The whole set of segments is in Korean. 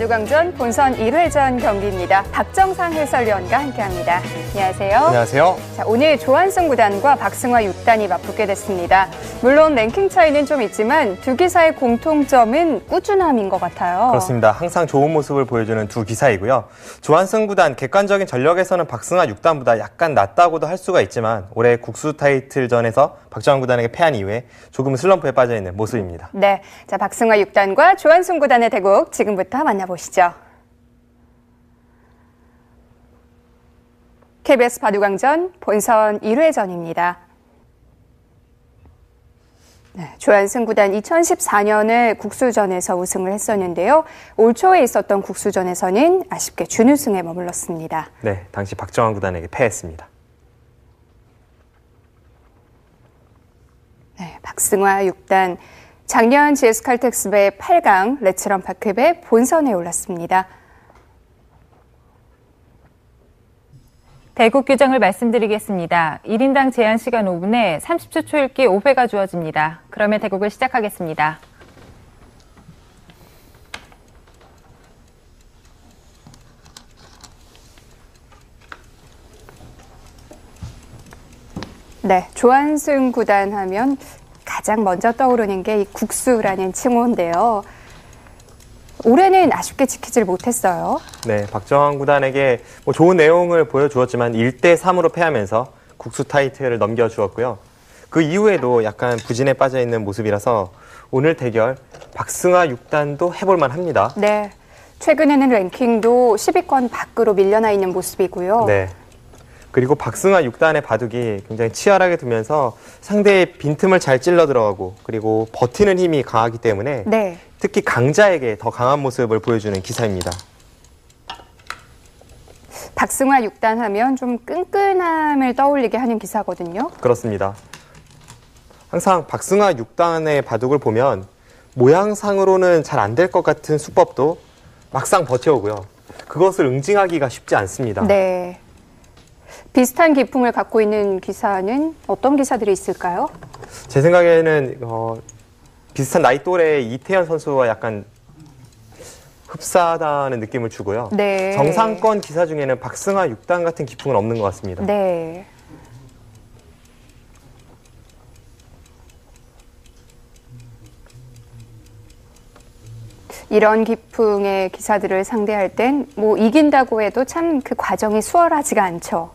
바둑왕전 본선 1회전 경기입니다. 박정상 해설위원과 함께합니다. 안녕하세요. 안녕하세요. 자, 오늘 조한승 구단과 박승화 6단이 맞붙게 됐습니다. 물론 랭킹 차이는 좀 있지만 두 기사의 공통점은 꾸준함인 것 같아요. 그렇습니다. 항상 좋은 모습을 보여주는 두 기사이고요. 조한승 구단 객관적인 전력에서는 박승화 6단보다 약간 낫다고도 할 수가 있지만 올해 국수 타이틀전에서 박정환 구단에게 패한 이후에 조금 슬럼프에 빠져있는 모습입니다. 네, 자 박승화 6단과 조한승 구단의 대국 지금부터 만나보시죠. KBS 바둑왕전 본선 1회전입니다. 네, 조한승 구단 2014년에 국수전에서 우승을 했었는데요. 올 초에 있었던 국수전에서는 아쉽게 준우승에 머물렀습니다. 네, 당시 박정환 구단에게 패했습니다. 네, 박승화 6단. 작년 GS칼텍스배 8강 레츠런파크배 본선에 올랐습니다. 대국 규정을 말씀드리겠습니다. 1인당 제한 시간 5분에 30초 초읽기 5회가 주어집니다. 그러면 대국을 시작하겠습니다. 네, 조한승 구단 하면 가장 먼저 떠오르는 게 이 국수라는 칭호인데요. 올해는 아쉽게 지키질 못했어요. 네, 박정환 구단에게 좋은 내용을 보여주었지만 1대3으로 패하면서 국수 타이틀을 넘겨주었고요. 그 이후에도 약간 부진에 빠져있는 모습이라서 오늘 대결 박승화 6단도 해볼만 합니다. 네, 최근에는 랭킹도 10위권 밖으로 밀려나 있는 모습이고요. 네. 그리고 박승화 6단의 바둑이 굉장히 치열하게 두면서 상대의 빈틈을 잘 찔러 들어가고 그리고 버티는 힘이 강하기 때문에 네. 특히 강자에게 더 강한 모습을 보여주는 기사입니다. 박승화 6단 하면 좀 끈끈함을 떠올리게 하는 기사거든요. 그렇습니다. 항상 박승화 6단의 바둑을 보면 모양상으로는 잘 안 될 것 같은 수법도 막상 버텨오고요. 그것을 응징하기가 쉽지 않습니다. 네. 비슷한 기풍을 갖고 있는 기사는 어떤 기사들이 있을까요? 제 생각에는 비슷한 나이 또래의 이태현 선수와 약간 흡사하다는 느낌을 주고요. 네. 정상권 기사 중에는 박승화 6단 같은 기풍은 없는 것 같습니다. 네. 이런 기풍의 기사들을 상대할 땐 뭐 이긴다고 해도 참 그 과정이 수월하지가 않죠.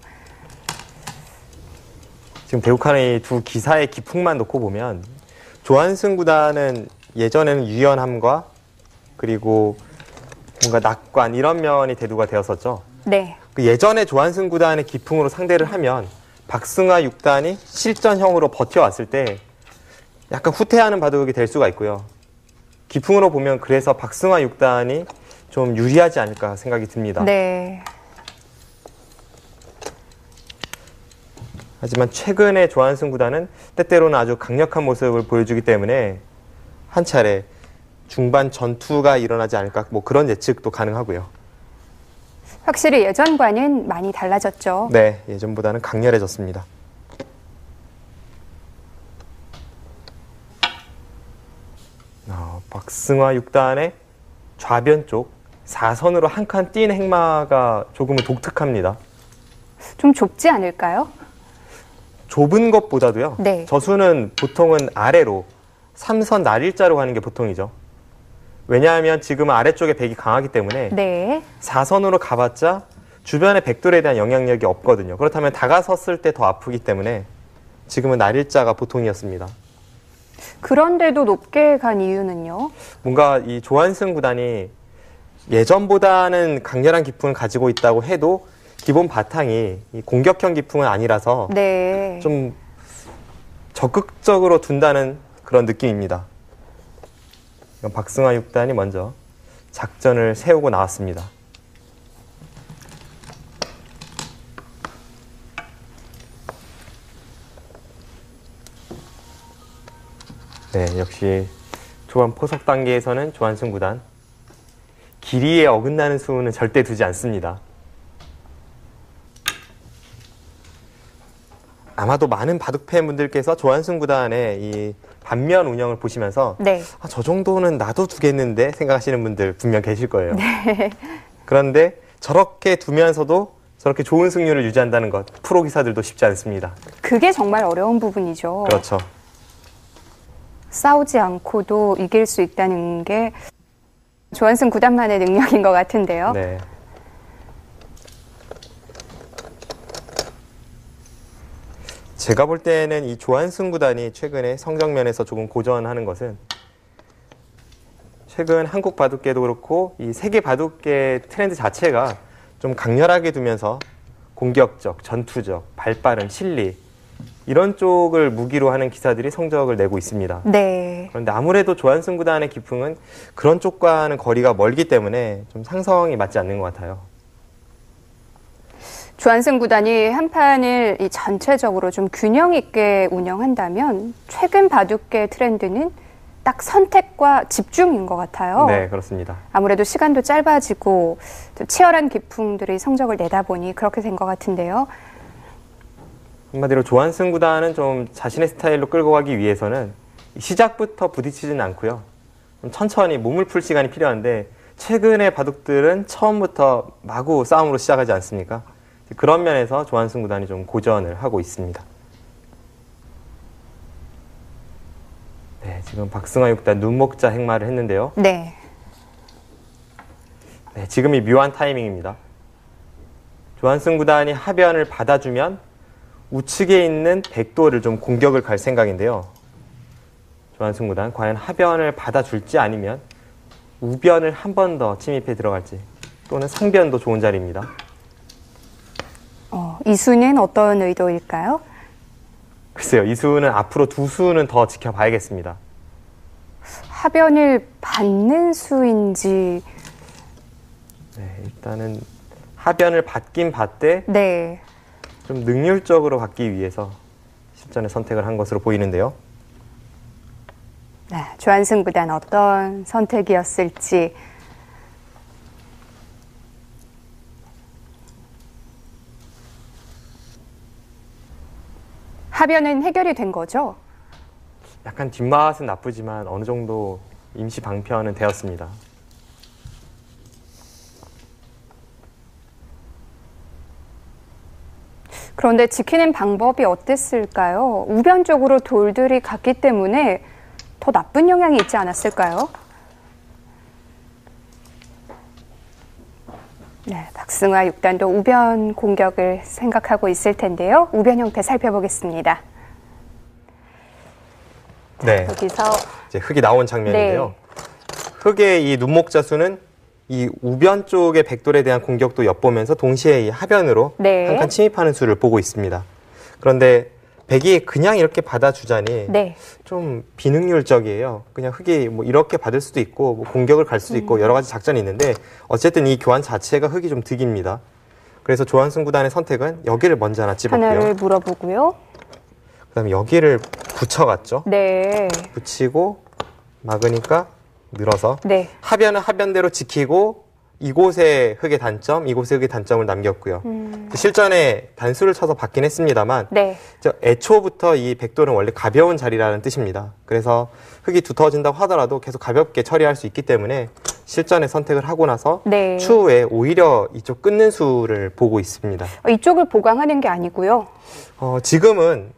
지금 대국하는 이 두 기사의 기풍만 놓고 보면 조한승 구단은 예전에는 유연함과 그리고 뭔가 낙관 이런 면이 대두가 되었었죠. 네. 그 예전에 조한승 구단의 기풍으로 상대를 하면 박승화 6단이 실전형으로 버텨왔을 때 약간 후퇴하는 바둑이 될 수가 있고요. 기풍으로 보면 그래서 박승화 6단이 좀 유리하지 않을까 생각이 듭니다. 네. 하지만 최근에 조한승 구단은 때때로는 아주 강력한 모습을 보여주기 때문에 한 차례 중반 전투가 일어나지 않을까 그런 예측도 가능하고요. 확실히 예전과는 많이 달라졌죠. 네, 예전보다는 강렬해졌습니다. 박승화 6단의 좌변 쪽 4선으로 한 칸 뛴 행마가 조금은 독특합니다. 좀 좁지 않을까요? 좁은 것보다도요. 네. 저수는 보통은 아래로 3선 날일자로 가는 게 보통이죠. 왜냐하면 지금은 아래쪽에 백이 강하기 때문에 네. 4선으로 가봤자 주변의 백돌에 대한 영향력이 없거든요. 그렇다면 다가섰을 때 더 아프기 때문에 지금은 날일자가 보통이었습니다. 그런데도 높게 간 이유는요? 뭔가 이 조한승 구단이 예전보다는 강렬한 기풍을 가지고 있다고 해도 기본 바탕이 이 공격형 기풍은 아니라서 네. 좀 적극적으로 둔다는 그런 느낌입니다. 박승화 6단이 먼저 작전을 세우고 나왔습니다. 네, 역시 초반 포석 단계에서는 조한승 구단 길이에 어긋나는 수는 절대 두지 않습니다. 아마도 많은 바둑 팬분들께서 조한승 구단의 이 반면 운영을 보시면서 네. 아, 저 정도는 나도 두겠는데 생각하시는 분들 분명 계실 거예요. 그런데 저렇게 두면서도 저렇게 좋은 승률을 유지한다는 것, 프로 기사들도 쉽지 않습니다. 그게 정말 어려운 부분이죠. 그렇죠. 싸우지 않고도 이길 수 있다는 게 조한승 구단만의 능력인 것 같은데요. 네. 제가 볼 때는 이 조한승 구단이 최근에 성적면에서 조금 고전하는 것은 최근 한국 바둑계도 그렇고 이 세계 바둑계 트렌드 자체가 좀 강렬하게 두면서 공격적, 전투적, 발빠른, 실리 이런 쪽을 무기로 하는 기사들이 성적을 내고 있습니다. 네. 그런데 아무래도 조한승 구단의 기풍은 그런 쪽과는 거리가 멀기 때문에 좀 상성이 맞지 않는 것 같아요. 조한승 구단이 한 판을 이 전체적으로 좀 균형 있게 운영한다면 최근 바둑계 트렌드는 딱 선택과 집중인 것 같아요. 네, 그렇습니다. 아무래도 시간도 짧아지고 또 치열한 기풍들이 성적을 내다 보니 그렇게 된 것 같은데요. 한마디로 조한승 구단은 좀 자신의 스타일로 끌고 가기 위해서는 시작부터 부딪히지는 않고요. 좀 천천히 몸을 풀 시간이 필요한데 최근의 바둑들은 처음부터 마구 싸움으로 시작하지 않습니까? 그런 면에서 조한승 구단이 좀 고전을 하고 있습니다. 네, 지금 박승화 6단 눈목자 행마를 했는데요. 네. 네, 지금이 묘한 타이밍입니다. 조한승 구단이 하변을 받아주면 우측에 있는 백도를 좀 공격을 갈 생각인데요. 조한승 구단 과연 하변을 받아줄지 아니면 우변을 한 번 더 침입해 들어갈지 또는 상변도 좋은 자리입니다. 이 수는 어떤 의도일까요? 글쎄요, 이 수는 앞으로 두 수는 더 지켜봐야겠습니다. 하변을 받는 수인지. 네, 일단은 하변을 받긴 받되 네. 좀 능률적으로 받기 위해서 실전에 선택을 한 것으로 보이는데요. 네, 조한승 구단 어떤 선택이었을지. 하변은 해결이 된 거죠? 약간 뒷맛은 나쁘지만 어느 정도 임시 방편은 되었습니다. 그런데 지키는 방법이 어땠을까요? 우변 쪽으로 돌들이 갔기 때문에 더 나쁜 영향이 있지 않았을까요? 네, 박승화 6단도 우변 공격을 생각하고 있을 텐데요. 우변 형태 살펴보겠습니다. 네, 여기서 이제 흙이 나온 장면인데요. 네. 흙의 이 눈목자수는 이 우변 쪽의 백돌에 대한 공격도 엿보면서 동시에 이 하변으로 네. 한 칸 침입하는 수를 보고 있습니다. 그런데 백이 그냥 이렇게 받아주자니 네. 좀 비능률적이에요. 그냥 흙이 뭐 이렇게 받을 수도 있고 뭐 공격을 갈 수도 있고 여러 가지 작전이 있는데 어쨌든 이 교환 자체가 흙이 좀 득입니다. 그래서 조한승 구단의 선택은 여기를 먼저 하나 찝었고요. 하나를 물어보고요. 그다음에 여기를 붙여갔죠. 네. 붙이고 막으니까 늘어서 네. 하변은 하변대로 지키고 이곳의 흙의 단점, 이곳의 흙의 단점을 남겼고요. 실전에 단수를 쳐서 받긴 했습니다만 네. 애초부터 이 백돌은 원래 가벼운 자리라는 뜻입니다. 그래서 흙이 두터워진다고 하더라도 계속 가볍게 처리할 수 있기 때문에 실전에 선택을 하고 나서 네. 추후에 오히려 이쪽 끊는 수를 보고 있습니다. 이쪽을 보강하는 게 아니고요. 지금은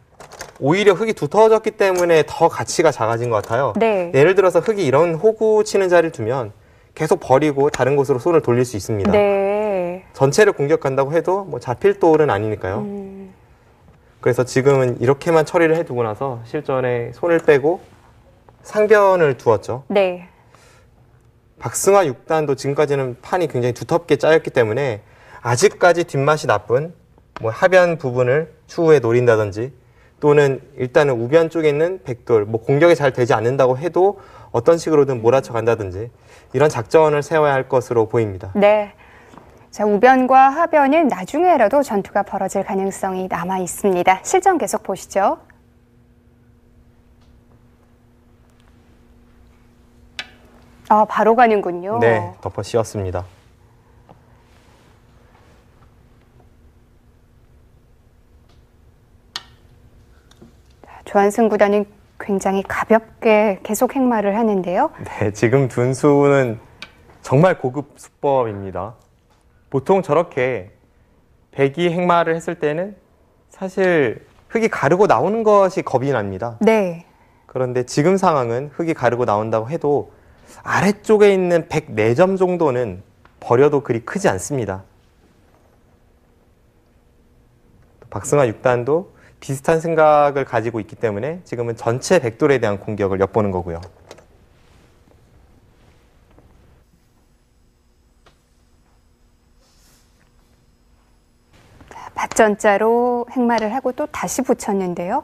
오히려 흙이 두터워졌기 때문에 더 가치가 작아진 것 같아요. 네. 예를 들어서 흙이 이런 호구 치는 자리를 두면 계속 버리고 다른 곳으로 손을 돌릴 수 있습니다. 네. 전체를 공격한다고 해도 뭐 잡힐 돌은 아니니까요. 그래서 지금은 이렇게만 처리를 해두고 나서 실전에 손을 빼고 상변을 두었죠. 네. 박승화 6단도 지금까지는 판이 굉장히 두텁게 짜였기 때문에 아직까지 뒷맛이 나쁜 뭐 하변 부분을 추후에 노린다든지 또는 일단은 우변 쪽에 있는 백돌, 뭐 공격이 잘 되지 않는다고 해도 어떤 식으로든 몰아쳐 간다든지 이런 작전을 세워야 할 것으로 보입니다. 네. 자, 우변과 하변은 나중에라도 전투가 벌어질 가능성이 남아 있습니다. 실전 계속 보시죠. 바로 가는군요. 네, 덮어 씌웠습니다. 조한승 구단은 굉장히 가볍게 계속 행마를 하는데요. 네, 지금 둔 수는 정말 고급 수법입니다. 보통 저렇게 백이 행마를 했을 때는 사실 흙이 가르고 나오는 것이 겁이 납니다. 네. 그런데 지금 상황은 흙이 가르고 나온다고 해도 아래쪽에 있는 104점 정도는 버려도 그리 크지 않습니다. 박승아 6단도 비슷한 생각을 가지고 있기 때문에 지금은 전체 백돌에 대한 공격을 엿보는 거고요. 밭전자로 행마를 하고 또 다시 붙였는데요.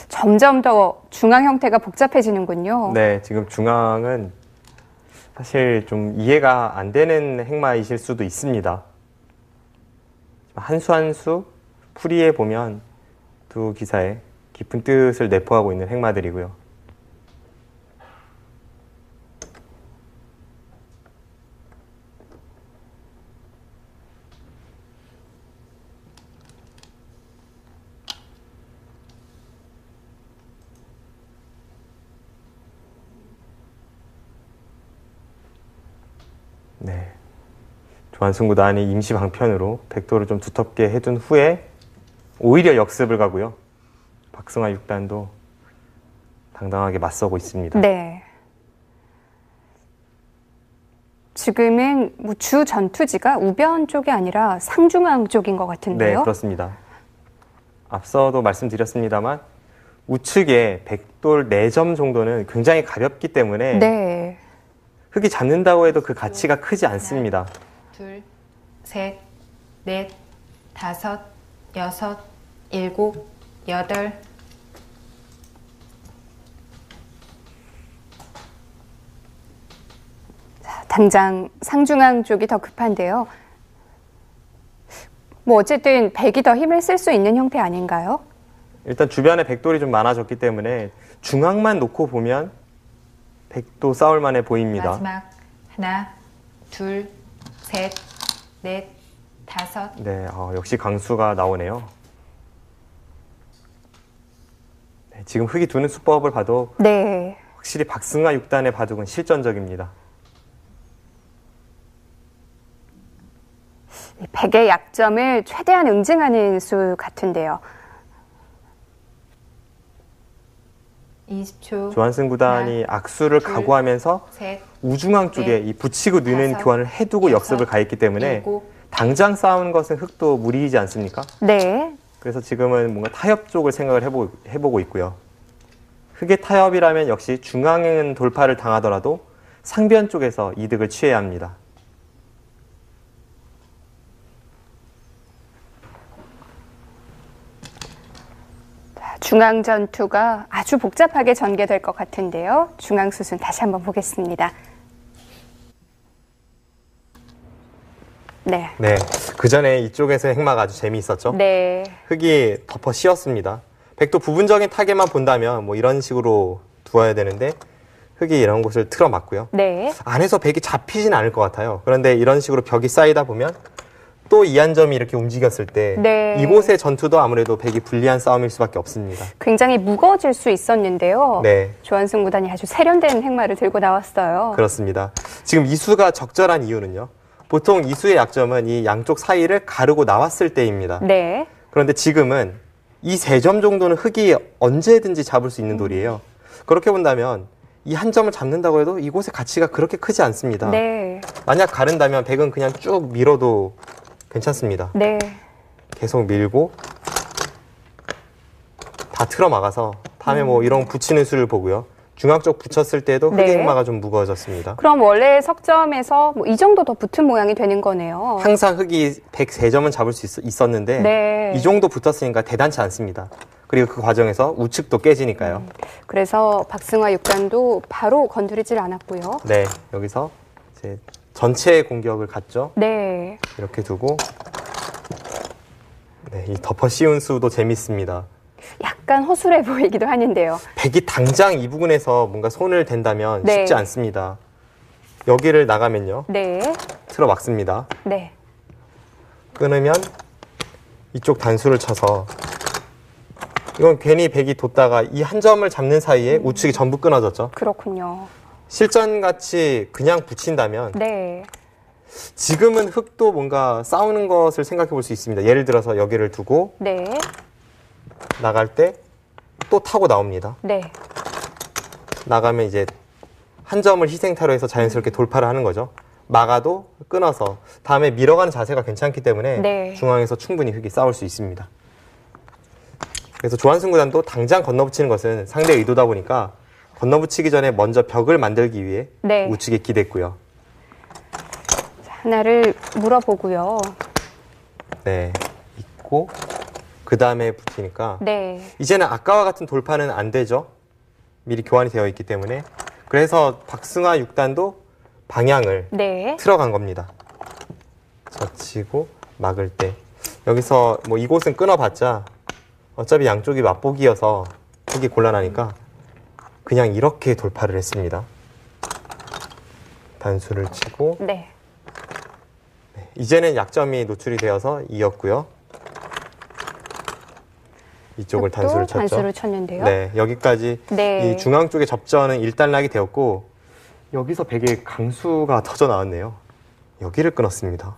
점점 더 중앙 형태가 복잡해지는군요. 네, 지금 중앙은 사실 좀 이해가 안 되는 행마이실 수도 있습니다. 한 수 한 수 풀이해 보면 두 기사에 깊은 뜻을 내포하고 있는 행마들이고요. 네, 조한승 구단이 임시 방편으로 백도를 좀 두텁게 해둔 후에 오히려 역습을 가고요. 박승아 6단도 당당하게 맞서고 있습니다. 네. 지금은 뭐 주 전투지가 우변 쪽이 아니라 상중앙 쪽인 것 네, 같은데요. 그렇습니다. 앞서도 말씀드렸습니다만 우측에 백돌 4점 정도는 굉장히 가볍기 때문에 네. 흙이 잡는다고 해도 그 가치가 크지 않습니다. 둘, 셋, 넷, 다섯, 여섯, 일곱, 여덟. 당장 상중앙 쪽이 더 급한데요. 뭐 어쨌든 백이 더 힘을 쓸 수 있는 형태 아닌가요? 일단 주변에 백돌이 좀 많아졌기 때문에 중앙만 놓고 보면 백도 싸울 만해 보입니다. 마지막 하나, 둘, 셋, 넷, 다섯. 네, 역시 강수가 나오네요. 네, 지금 흙이 두는 수법을 봐도 네. 확실히 박승아 6단의 바둑은 실전적입니다. 이 백의 약점을 최대한 응징하는 수 같은데요. 20초. 조한승 구단이 하나, 악수를 둘, 각오하면서 셋, 우중앙 쪽에 넷, 이 붙이고 느는 다섯, 교환을 해두고 여섯, 역습을 가했기 때문에 일곱. 당장 싸우는 것은 흙도 무리이지 않습니까? 네. 그래서 지금은 뭔가 타협 쪽을 생각을 해보고 있고요. 흙의 타협이라면 역시 중앙은 돌파를 당하더라도 상변 쪽에서 이득을 취해야 합니다. 중앙 전투가 아주 복잡하게 전개될 것 같은데요. 중앙 수순 다시 한번 보겠습니다. 네. 네, 그 전에 이쪽에서 행마가 아주 재미있었죠. 네. 흙이 덮어 씌웠습니다. 백도 부분적인 타겟만 본다면 뭐 이런 식으로 두어야 되는데 흙이 이런 곳을 틀어막고요. 네. 안에서 백이 잡히진 않을 것 같아요. 그런데 이런 식으로 벽이 쌓이다 보면 또 이한점이 이렇게 움직였을 때 네. 이곳의 전투도 아무래도 백이 불리한 싸움일 수밖에 없습니다. 굉장히 무거워질 수 있었는데요. 네, 조한승 구단이 아주 세련된 행마를 들고 나왔어요. 그렇습니다. 지금 이수가 적절한 이유는요. 보통 이수의 약점은 이 양쪽 사이를 가르고 나왔을 때입니다. 네. 그런데 지금은 이 3점 정도는 흙이 언제든지 잡을 수 있는 돌이에요. 그렇게 본다면 이 한 점을 잡는다고 해도 이곳의 가치가 그렇게 크지 않습니다. 네. 만약 가른다면 백은 그냥 쭉 밀어도 괜찮습니다. 네. 계속 밀고 다 틀어 막아서 다음에 뭐 이런 붙이는 수를 보고요. 중앙 쪽 붙였을 때도 흙의 네. 행마가 좀 무거워졌습니다. 그럼 원래 석점에서 뭐 이 정도 더 붙은 모양이 되는 거네요. 항상 흙이 103점은 잡을 수 있었는데 네. 이 정도 붙었으니까 대단치 않습니다. 그리고 그 과정에서 우측도 깨지니까요. 그래서 박승화 6단도 바로 건드리질 않았고요. 네, 여기서 이제 전체 공격을 갔죠. 네. 이렇게 두고 네, 이 덮어 씌운 수도 재밌습니다. 약간 허술해 보이기도 하는데요. 백이 당장 이 부분에서 뭔가 손을 댄다면 네. 쉽지 않습니다. 여기를 나가면요. 네. 틀어 막습니다. 네. 끊으면 이쪽 단수를 쳐서 이건 괜히 백이 뒀다가 이 한 점을 잡는 사이에 우측이 전부 끊어졌죠. 그렇군요. 실전같이 그냥 붙인다면 네. 지금은 흑도 뭔가 싸우는 것을 생각해 볼 수 있습니다. 예를 들어서 여기를 두고 네. 나갈 때 또 타고 나옵니다. 네. 나가면 이제 한 점을 희생타로 해서 자연스럽게 돌파를 하는 거죠. 막아도 끊어서 다음에 밀어가는 자세가 괜찮기 때문에 네. 중앙에서 충분히 흑이 싸울 수 있습니다. 그래서 조한승 구단도 당장 건너붙이는 것은 상대의 의도다 보니까 건너붙이기 전에 먼저 벽을 만들기 위해 네. 우측에 기댔고요. 하나를 물어보고요. 네, 있고 그 다음에 붙이니까 네. 이제는 아까와 같은 돌파는 안 되죠. 미리 교환이 되어 있기 때문에. 그래서 박승화 6단도 방향을 네. 틀어간 겁니다. 젖히고 막을 때 여기서 뭐 이곳은 끊어봤자 어차피 양쪽이 맞보기여서 되게 곤란하니까 그냥 이렇게 돌파를 했습니다. 단수를 치고 네. 이제는 약점이 노출이 되어서 이었고요. 이쪽을 또 단수를 쳤죠. 단수를 쳤는데요. 네, 여기까지 네. 이 중앙 쪽의 접전은 일단락이 되었고 여기서 백의 강수가 터져 나왔네요. 여기를 끊었습니다.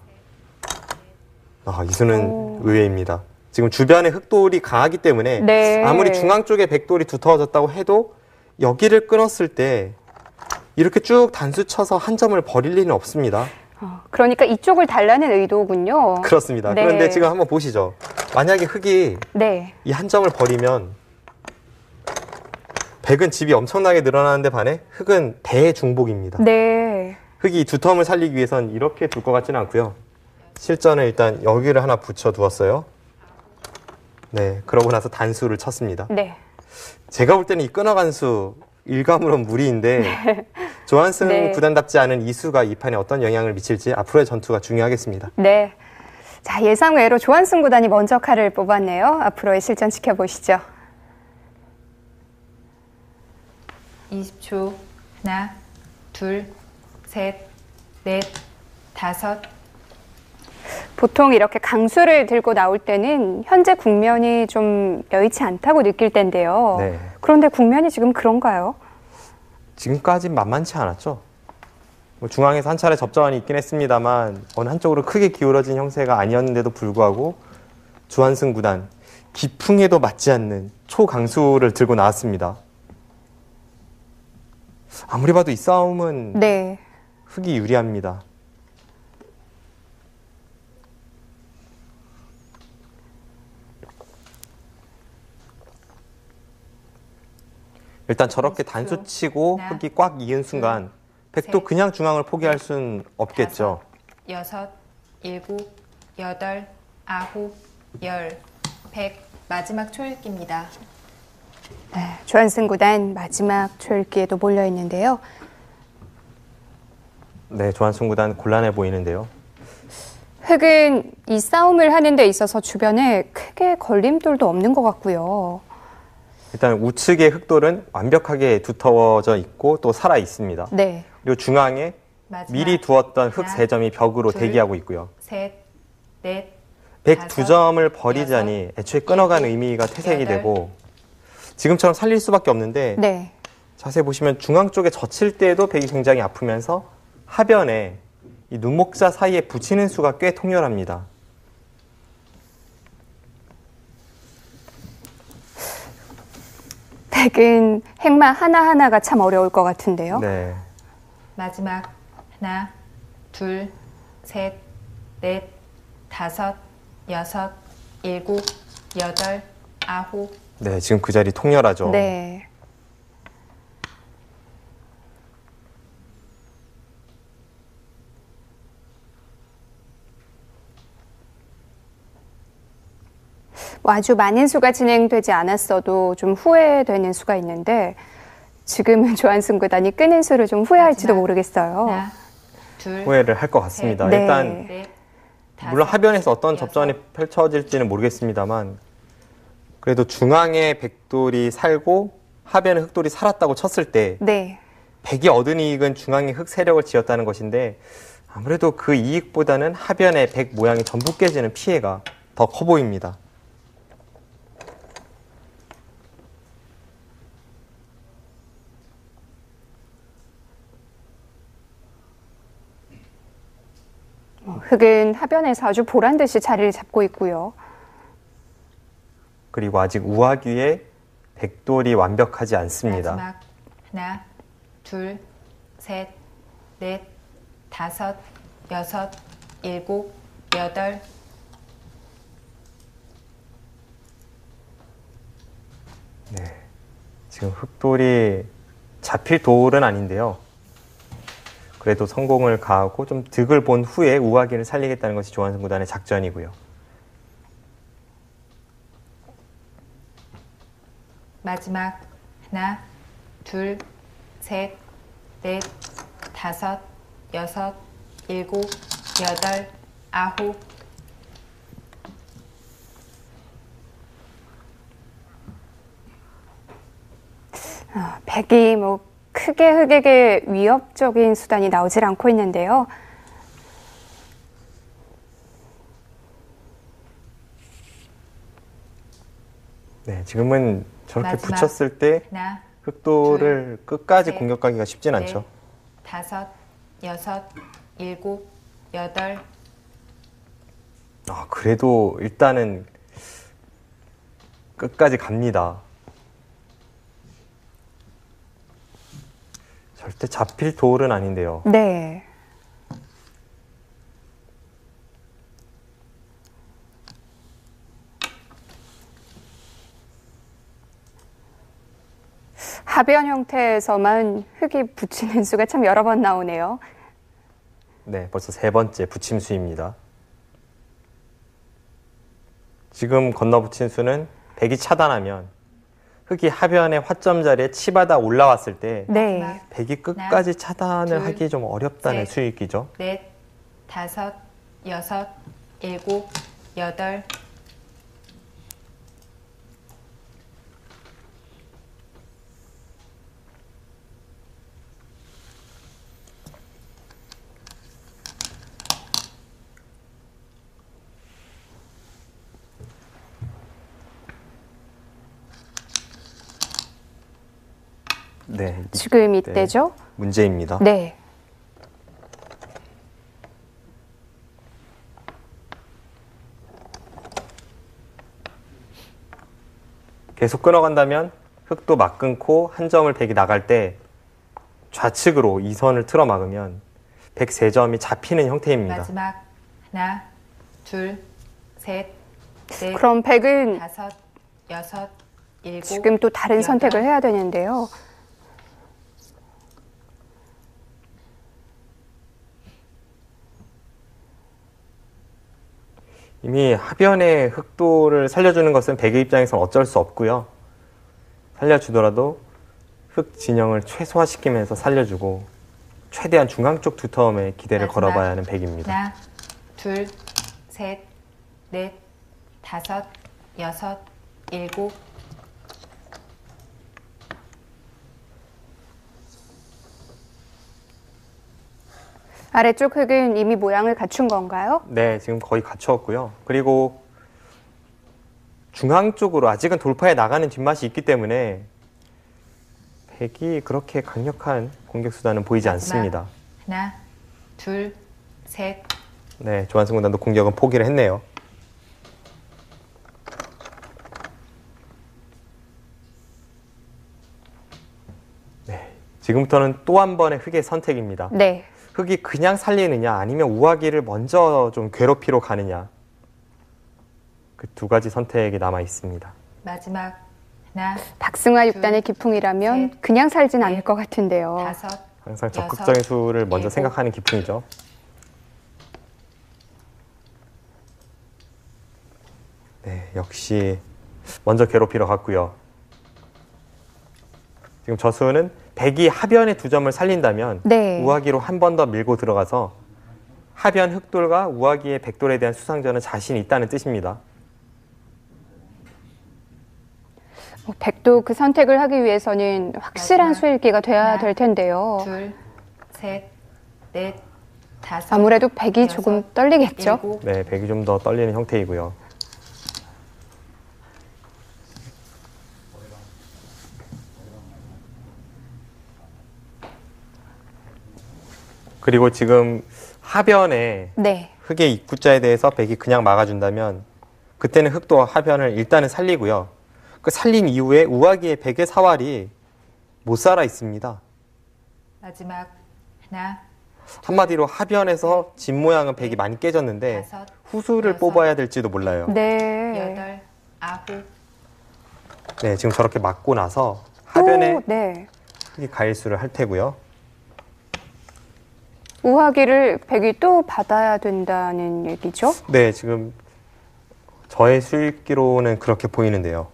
아, 이수는 오. 의외입니다. 지금 주변에 흑돌이 강하기 때문에 네. 아무리 중앙 쪽에 백돌이 두터워졌다고 해도 여기를 끊었을 때 이렇게 쭉 단수 쳐서 한 점을 버릴 리는 없습니다. 그러니까 이쪽을 달라는 의도군요. 그렇습니다. 네. 그런데 지금 한번 보시죠. 만약에 흑이 네. 이 한 점을 버리면 백은 집이 엄청나게 늘어나는데 반해 흑은 대중복입니다. 네. 흑이 두 텀을 살리기 위해선 이렇게 둘 것 같지는 않고요. 실전은 일단 여기를 하나 붙여 두었어요. 네, 그러고 나서 단수를 쳤습니다. 네. 제가 볼 때는 이 끊어간 수 일감으로는 무리인데 조한승 네. 구단답지 않은 이 수가 이 판에 어떤 영향을 미칠지 앞으로의 전투가 중요하겠습니다. 네. 자, 예상외로 조한승 구단이 먼저 칼을 뽑았네요. 앞으로의 실전 지켜보시죠. 20초. 하나, 둘, 셋, 넷, 다섯. 보통 이렇게 강수를 들고 나올 때는 현재 국면이 좀 여의치 않다고 느낄 텐데요. 네. 그런데 국면이 지금 그런가요? 지금까지 만만치 않았죠. 뭐 중앙에서 한 차례 접전이 있긴 했습니다만 어느 한쪽으로 크게 기울어진 형세가 아니었는데도 불구하고 조한승 구단 기풍에도 맞지 않는 초강수를 들고 나왔습니다. 아무리 봐도 이 싸움은 네. 흑이 유리합니다. 일단 저렇게 단수 치고 하나, 흑이 꽉 이은 순간 백도 셋, 그냥 중앙을 포기할 순 없겠죠. 여섯, 일곱, 여덟, 아홉, 열, 백. 마지막 초읽기입니다. 네. 조한승 구단 마지막 초읽기에도 몰려 있는데요. 네, 조한승 구단 곤란해 보이는데요. 흑은 이 싸움을 하는 데 있어서 주변에 크게 걸림돌도 없는 것 같고요. 일단 우측의 흑돌은 완벽하게 두터워져 있고 또 살아 있습니다. 네. 그리고 중앙에 마지막. 미리 두었던 흑 하나, 3점이 벽으로 둘, 대기하고 있고요. 셋, 넷, 백 다섯, 2점을 버리자니 애초에 끊어간 일곱, 의미가 퇴색이 여덟. 되고 지금처럼 살릴 수밖에 없는데 네. 자세히 보시면 중앙 쪽에 젖힐 때에도 백이 굉장히 아프면서 하변에 이 눈목자 사이에 붙이는 수가 꽤 통렬합니다. 백은 행마 하나하나가 참 어려울 것 같은데요. 네. 마지막. 하나, 둘, 셋, 넷, 다섯, 여섯, 일곱, 여덟, 아홉. 네, 지금 그 자리 통렬하죠. 네. 뭐 아주 많은 수가 진행되지 않았어도 좀 후회되는 수가 있는데 지금은 조한승 구단이 끄는 수를 좀 후회할지도 마지막. 모르겠어요. 하나, 둘, 후회를 할 것 같습니다. 네. 일단 넷, 다섯, 물론 하변에서 어떤 여섯, 접전이 펼쳐질지는 모르겠습니다만 그래도 중앙에 백돌이 살고 하변에 흑돌이 살았다고 쳤을 때 네. 백이 얻은 이익은 중앙에 흑 세력을 지었다는 것인데 아무래도 그 이익보다는 하변의 백 모양이 전부 깨지는 피해가 더 커 보입니다. 흑은 하변에서 아주 보란 듯이 자리를 잡고 있고요. 그리고 아직 우하귀의 백돌이 완벽하지 않습니다. 마지막 하나, 둘, 셋, 넷, 다섯, 여섯, 일곱, 여덟. 네, 지금 흑돌이 잡힐 돌은 아닌데요. 그래도 성공을 가하고 좀 득을 본 후에 우하귀를 살리겠다는 것이 조한승 구단의 작전이고요. 마지막 하나, 둘, 셋, 넷, 다섯, 여섯, 일곱, 여덟, 아홉. 백이 크게 흑에게 위협적인 수단이 나오질 않고 있는데요. 네, 지금은 저렇게 마지막 붙였을 때 하나, 흑돌을 끝까지 셋, 공격하기가 쉽진 넷, 않죠. 다섯, 여섯, 일곱, 여덟. 그래도 일단은 끝까지 갑니다. 절대 잡힐 돌은 아닌데요. 네. 하변 형태에서만 흑이 붙이는 수가 참 여러 번 나오네요. 네, 벌써 세 번째 붙임수입니다. 지금 건너붙인 수는 백이 차단하면 흑이 하변의 화점 자리에 치받아 올라왔을 때 네. 백이 끝까지 차단을 둘, 하기 좀 어렵다는 셋, 수익이죠. 넷, 다섯, 여섯, 일곱, 여덟. 네, 지금 이때죠? 문제입니다. 네. 계속 끊어간다면 흑도 막 끊고 한 점을 백이 나갈 때 좌측으로 이 선을 틀어 막으면 백 세 점이 잡히는 형태입니다. 마지막 하나, 둘, 셋, 넷, 그럼 백은 다섯, 여섯, 일곱. 지금 또 다른 여덟. 선택을 해야 되는데요. 이미 하변의 흑도를 살려주는 것은 백의 입장에서는 어쩔 수 없고요. 살려주더라도 흑 진영을 최소화시키면서 살려주고 최대한 중앙 쪽 두터움에 기대를 마지막. 걸어봐야 하는 백입니다. 하나, 둘, 셋, 넷, 다섯, 여섯, 일곱. 아래쪽 흑은 이미 모양을 갖춘 건가요? 네, 지금 거의 갖추었고요. 그리고 중앙 쪽으로 아직은 돌파해 나가는 뒷맛이 있기 때문에 백이 그렇게 강력한 공격 수단은 보이지 마지막. 않습니다. 하나, 둘, 셋. 네, 조한승 구단도 공격은 포기를 했네요. 네, 지금부터는 또 한 번의 흑의 선택입니다. 네. 흑이 그냥 살리느냐 아니면 우하기를 먼저 좀 괴롭히러 가느냐, 그 두 가지 선택이 남아 있습니다. 마지막 하나, 박승화 6단의 기풍이라면 셋, 그냥 살진 넷, 않을 것 같은데요. 다섯, 항상 여섯, 적극적인 수를 먼저 일곱. 생각하는 기풍이죠. 네, 역시 먼저 괴롭히러 갔고요. 지금 저수는 백이 하변의 두 점을 살린다면 네. 우하기로 한 번 더 밀고 들어가서 하변 흑돌과 우하기의 백돌에 대한 수상전은 자신이 있다는 뜻입니다. 백도 그 선택을 하기 위해서는 확실한 마지막. 수일기가 돼야 하나, 될 텐데요. 둘, 셋, 넷, 다섯, 아무래도 백이 여섯, 조금 떨리겠죠? 일곱, 네, 백이 좀 더 떨리는 형태이고요. 그리고 지금 하변에 네. 흑의 입구자에 대해서 백이 그냥 막아준다면 그때는 흑도 하변을 일단은 살리고요. 그 살린 이후에 우아기의 백의 사활이 못 살아 있습니다. 마지막 하나, 한마디로 하변에서 집 모양은 백이 많이 깨졌는데 다섯, 후수를 여섯, 뽑아야 될지도 몰라요. 네. 여덟, 아홉, 네, 지금 저렇게 막고 나서 하변에 네. 흑이 가일수를 할 테고요. 우하기를 백이 또 받아야 된다는 얘기죠? 네, 지금 저의 수익기로는 그렇게 보이는데요.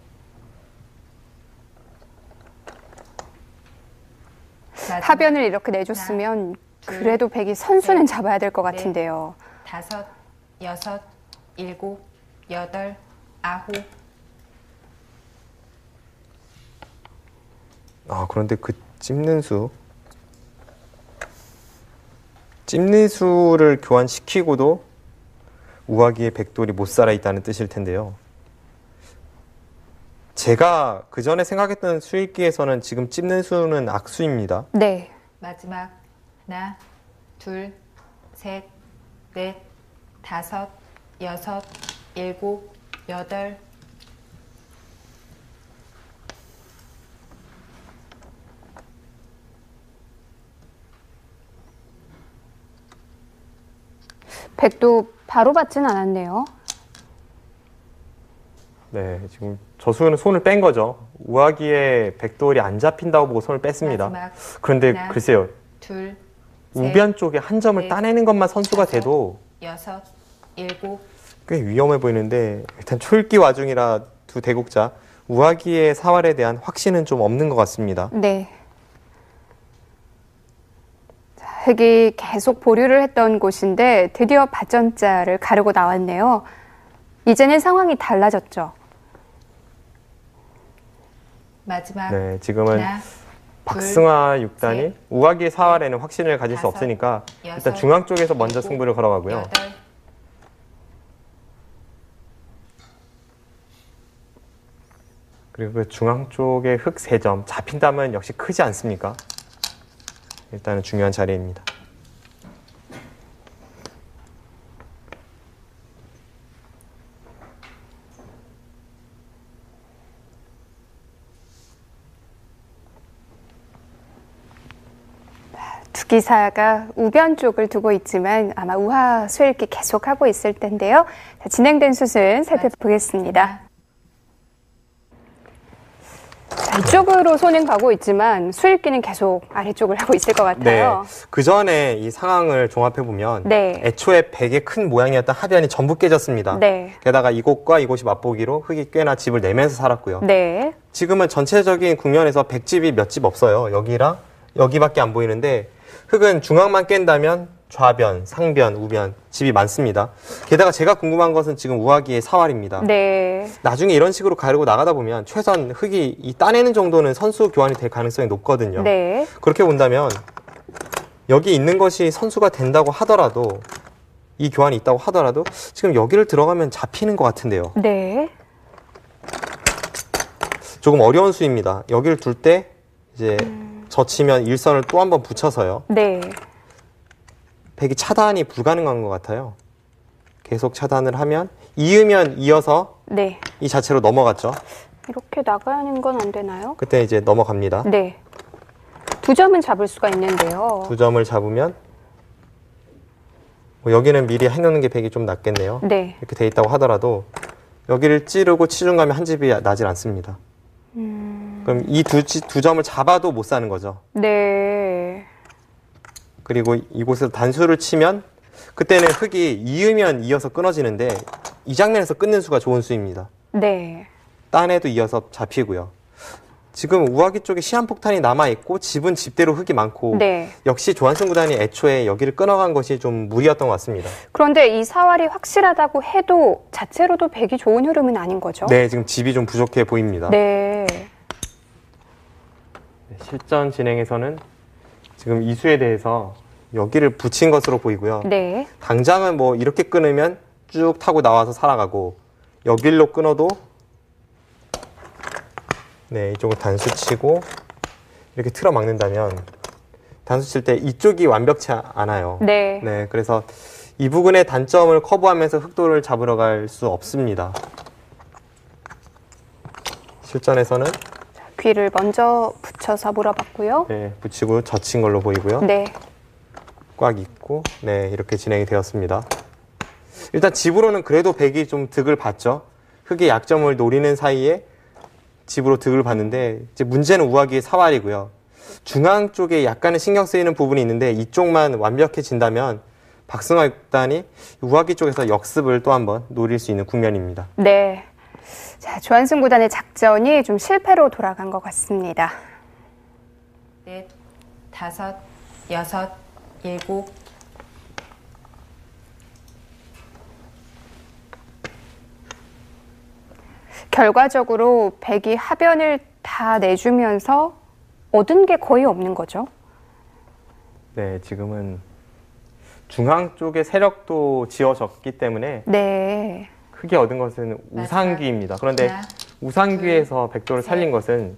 마지막 하변을 이렇게 내줬으면 그래도 백이 선수는 잡아야 될 것 같은데요. 다섯, 여섯, 일곱, 여덟, 아홉. 아, 그런데 그 찝는 수를 교환시키고도 우아기의 백돌이 못 살아 있다는 뜻일 텐데요. 제가 그 전에 생각했던 수익기에서는 지금 찝는 수는 악수입니다. 네. 마지막 하나, 둘, 셋, 넷, 다섯, 여섯, 일곱, 여덟. 백도 바로 받진 않았네요. 네, 지금 저수는 손을 뺀 거죠. 우아기의 백돌이 안 잡힌다고 보고 손을 뺐습니다. 마지막 그런데 하나, 글쎄요, 둘, 셋, 우변 쪽에 한 점을 넷, 따내는 것만 선수가 다섯, 돼도 여섯, 일곱. 꽤 위험해 보이는데 일단 초읽기 와중이라 두 대국자 우아기의 사활에 대한 확신은 좀 없는 것 같습니다. 네. 자, 흑이 계속 보류를 했던 곳인데 드디어 밭전자를 가르고 나왔네요. 이제는 상황이 달라졌죠. 마지막 네, 지금은 하나, 박승화 6단이 셋, 우아기의 사활에는 확신을 가질 수 다섯, 없으니까 일단 여섯, 중앙 쪽에서 먼저 일곱, 승부를 걸어가고요. 여덟. 그리고 그 중앙 쪽에 흑 3점 잡힌다면 역시 크지 않습니까? 일단은 중요한 자리입니다. 두 기사가 우변 쪽을 두고 있지만 아마 우하 수읽기 계속하고 있을 텐데요. 자, 진행된 수순 살펴보겠습니다. 자, 이쪽으로 손은 가고 있지만 수읽기는 계속 아래쪽을 하고 있을 것 같아요. 그 전에 이 상황을 종합해보면 네. 애초에 백의 큰 모양이었던 하변이 전부 깨졌습니다. 네. 게다가 이곳과 이곳이 맛보기로 흑이 꽤나 집을 내면서 살았고요. 네. 지금은 전체적인 국면에서 백집이 몇 집 없어요. 여기랑 여기밖에 안 보이는데 흑은 중앙만 깬다면 좌변, 상변, 우변 집이 많습니다. 게다가 제가 궁금한 것은 지금 우아기의 사활입니다. 네. 나중에 이런 식으로 가르고 나가다 보면 최소한 흑이 이 따내는 정도는 선수 교환이 될 가능성이 높거든요. 네. 그렇게 본다면 여기 있는 것이 선수가 된다고 하더라도 이 교환이 있다고 하더라도 지금 여기를 들어가면 잡히는 것 같은데요. 네. 조금 어려운 수입니다. 여기를 둘 때 이제 젖히면 일선을 또 한 번 붙여서요. 네. 백이 차단이 불가능한 것 같아요. 계속 차단을 하면 이으면 이어서 네. 이 자체로 넘어갔죠. 이렇게 나가는 건 안 되나요? 그때 이제 넘어갑니다. 네. 두 점은 잡을 수가 있는데요. 두 점을 잡으면 뭐 여기는 미리 해놓는 게 백이 좀 낫겠네요. 네. 이렇게 돼 있다고 하더라도 여기를 찌르고 치중감이 한 집이 나질 않습니다. 그럼 이 두 점을 잡아도 못 사는 거죠. 네. 그리고 이곳에서 단수를 치면 그때는 흑이 이으면 이어서 끊어지는데 이 장면에서 끊는 수가 좋은 수입니다. 네. 딴에도 이어서 잡히고요. 지금 우아기 쪽에 시한폭탄이 남아있고 집은 집대로 흑이 많고 네. 역시 조한승 구단이 애초에 여기를 끊어간 것이 좀 무리였던 것 같습니다. 그런데 이 사활이 확실하다고 해도 자체로도 백이 좋은 흐름은 아닌 거죠? 네, 지금 집이 좀 부족해 보입니다. 네. 실전 진행에서는 지금 이수에 대해서 여기를 붙인 것으로 보이고요. 네. 당장은 뭐 이렇게 끊으면 쭉 타고 나와서 살아가고 여길로 끊어도 네, 이쪽을 단수 치고 이렇게 틀어 막는다면 단수 칠 때 이쪽이 완벽치 않아요. 네. 네, 그래서 이 부분의 단점을 커버하면서 흑도를 잡으러 갈 수 없습니다. 실전에서는 귀를 먼저 붙여서 물어봤고요. 네, 붙이고 젖힌 걸로 보이고요. 네. 꽉 입고 네, 이렇게 진행이 되었습니다. 일단 집으로는 그래도 백이 좀 득을 봤죠. 흑의 약점을 노리는 사이에 집으로 득을 봤는데 이제 문제는 우아기의 사활이고요. 중앙 쪽에 약간은 신경 쓰이는 부분이 있는데 이쪽만 완벽해진다면 박승화 6단이 우아기 쪽에서 역습을 또 한번 노릴 수 있는 국면입니다. 네. 자, 조한승 구단의 작전이 좀 실패로 돌아간 것 같습니다. 넷, 다섯, 여섯, 일곱. 결과적으로 백이 하변을 다 내주면서 얻은 게 거의 없는 거죠. 네, 지금은 중앙 쪽에 세력도 지어졌기 때문에 네. 크게 얻은 것은 우상귀입니다. 그런데 하나, 우상귀에서 백도를 살린 것은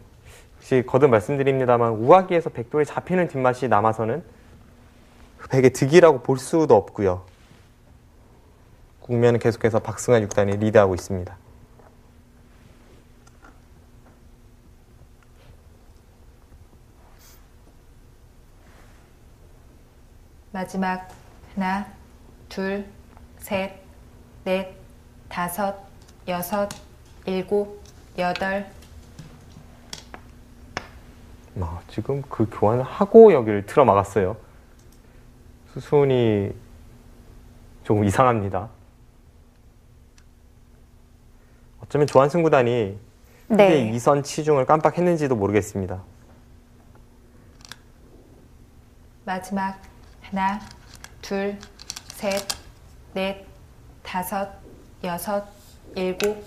혹시 거듭 말씀드립니다만 우아귀에서 백도에 잡히는 뒷맛이 남아서는 백의 득이라고 볼 수도 없고요. 국면은 계속해서 박승환 6단이 리드하고 있습니다. 마지막 하나, 둘, 셋, 넷, 다섯, 여섯, 일곱, 여덟. 지금 그 교환을 하고 여기를 틀어 막았어요. 수순이 조금 이상합니다. 어쩌면 조한승 구단이 네. 이 선 치중을 깜빡했는지도 모르겠습니다. 마지막 하나, 둘, 셋, 넷, 다섯, 여섯, 일곱.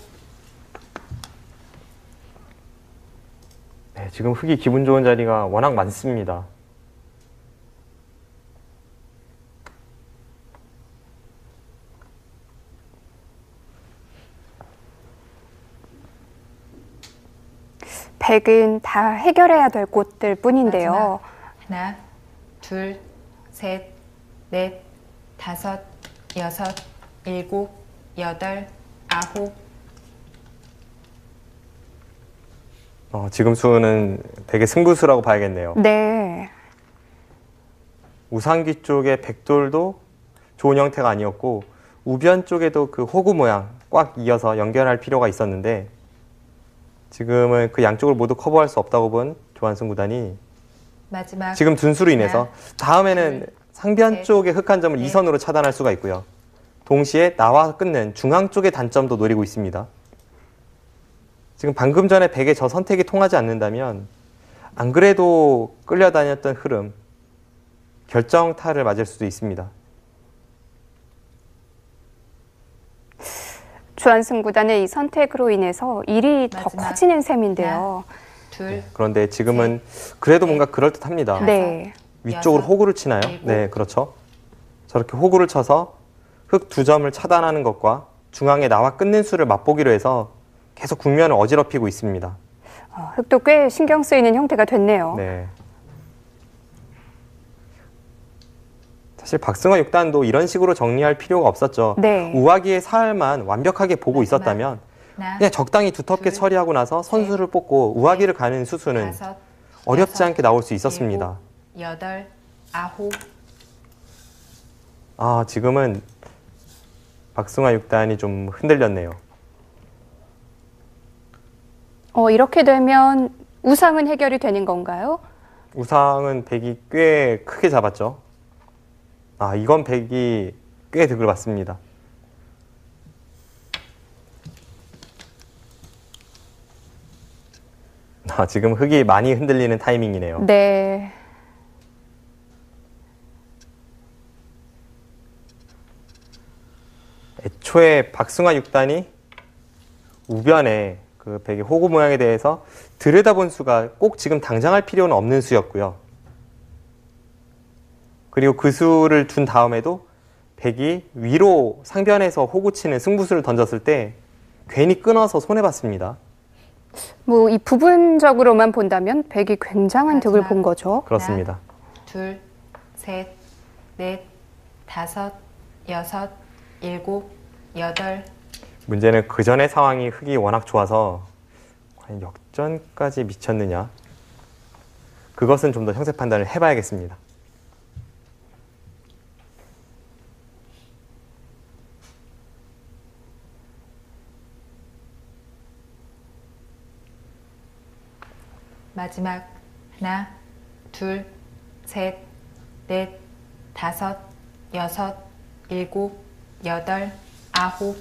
네, 지금 흑이 기분 좋은 자리가 워낙 많습니다. 백은 다 해결해야 될 곳들 뿐인데요. 마지막 하나, 둘, 셋, 넷, 다섯, 여섯, 일곱, 여덟, 아홉. 지금 수는 되게 승부수라고 봐야겠네요. 네. 우상귀 쪽의 백돌도 좋은 형태가 아니었고 우변 쪽에도 그 호구 모양 꽉 이어서 연결할 필요가 있었는데 지금은 그 양쪽을 모두 커버할 수 없다고 본 조한승 구단이 마지막 지금 둔수로 인해서 다음에는 둘, 상변 셋, 쪽의 흑한 점을 넷. 2선으로 차단할 수가 있고요. 동시에 나와 끊는 중앙 쪽의 단점도 노리고 있습니다. 지금 방금 전에 백의 저 선택이 통하지 않는다면 안 그래도 끌려다녔던 흐름 결정타를 맞을 수도 있습니다. 조한승 구단의 이 선택으로 인해서 일이 더 마지막 커지는 셈인데요. 둘, 그런데 지금은 그래도 뭔가 그럴듯합니다. 네. 위쪽으로 여섯, 호구를 치나요? 일곱. 네, 그렇죠. 저렇게 호구를 쳐서 흑 두 점을 차단하는 것과 중앙에 나와 끊는 수를 맛보기로 해서 계속 국면을 어지럽히고 있습니다. 흑도 꽤 신경 쓰이는 형태가 됐네요. 네. 사실 박승화 6단도 이런 식으로 정리할 필요가 없었죠. 네. 우아기의 사활만 완벽하게 보고 마지막. 있었다면 하나, 그냥 적당히 두텁게 둘, 처리하고 나서 선수를 뽑고 우아기를 가는 수순은 다섯, 어렵지 여섯, 않게 나올 수 있었습니다. 일곱, 여덟, 아홉. 지금은 박승화 6단이 좀 흔들렸네요. 이렇게 되면 우상은 해결이 되는 건가요? 우상은 백이 꽤 크게 잡았죠. 이건 백이 꽤 득을 받습니다. 지금 흑이 많이 흔들리는 타이밍이네요. 네. 애초에 박승화 6단이 우변에 그 백의 호구 모양에 대해서 들여다본 수가 꼭 지금 당장 할 필요는 없는 수였고요. 그리고 그 수를 둔 다음에도 백이 위로 상변에서 호구치는 승부수를 던졌을 때 괜히 끊어서 손해봤습니다. 뭐 이 부분적으로만 본다면 백이 굉장한 득을 마지막. 본 거죠. 그렇습니다. 둘, 셋, 넷, 다섯, 여섯, 일곱, 여덟. 문제는 그 전의 상황이 흙이 워낙 좋아서 과연 역전까지 미쳤느냐? 그것은 좀 더 형세 판단을 해봐야겠습니다. 마지막 하나, 둘, 셋, 넷, 다섯, 여섯, 일곱, 여덟, 아홉.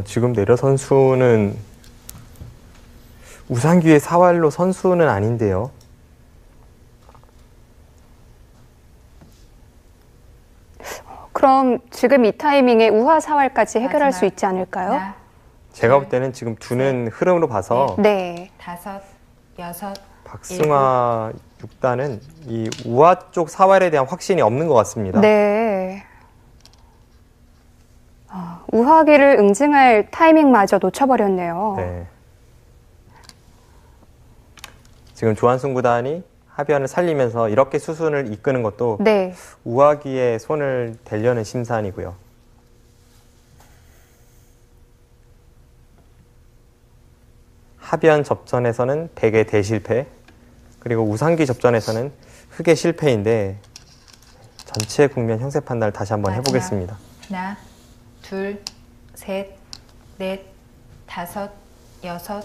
지금 내려 선수는 우상규의 사활로 선수는 아닌데요. 그럼 지금 이 타이밍에 우하 사활까지 해결할 수 마지막. 있지 않을까요? 하나, 제가 볼 때는 지금 두는 흐름으로 봐서 네. 다섯, 여섯, 박승화 6단은 이 우하 쪽 사활에 대한 확신이 없는 것 같습니다. 네. 우하기를 응징할 타이밍마저 놓쳐버렸네요. 네. 지금 조한순 구단이 하변을 살리면서 이렇게 수순을 이끄는 것도 네. 우하기에 손을 대려는 심산이고요. 하변 접전에서는 백의 대실패, 그리고 우상기 접전에서는 흑의 실패인데 전체 국면 형세 판단을 다시 한번 마지막. 해보겠습니다. 하나, 둘, 셋, 넷, 다섯, 여섯.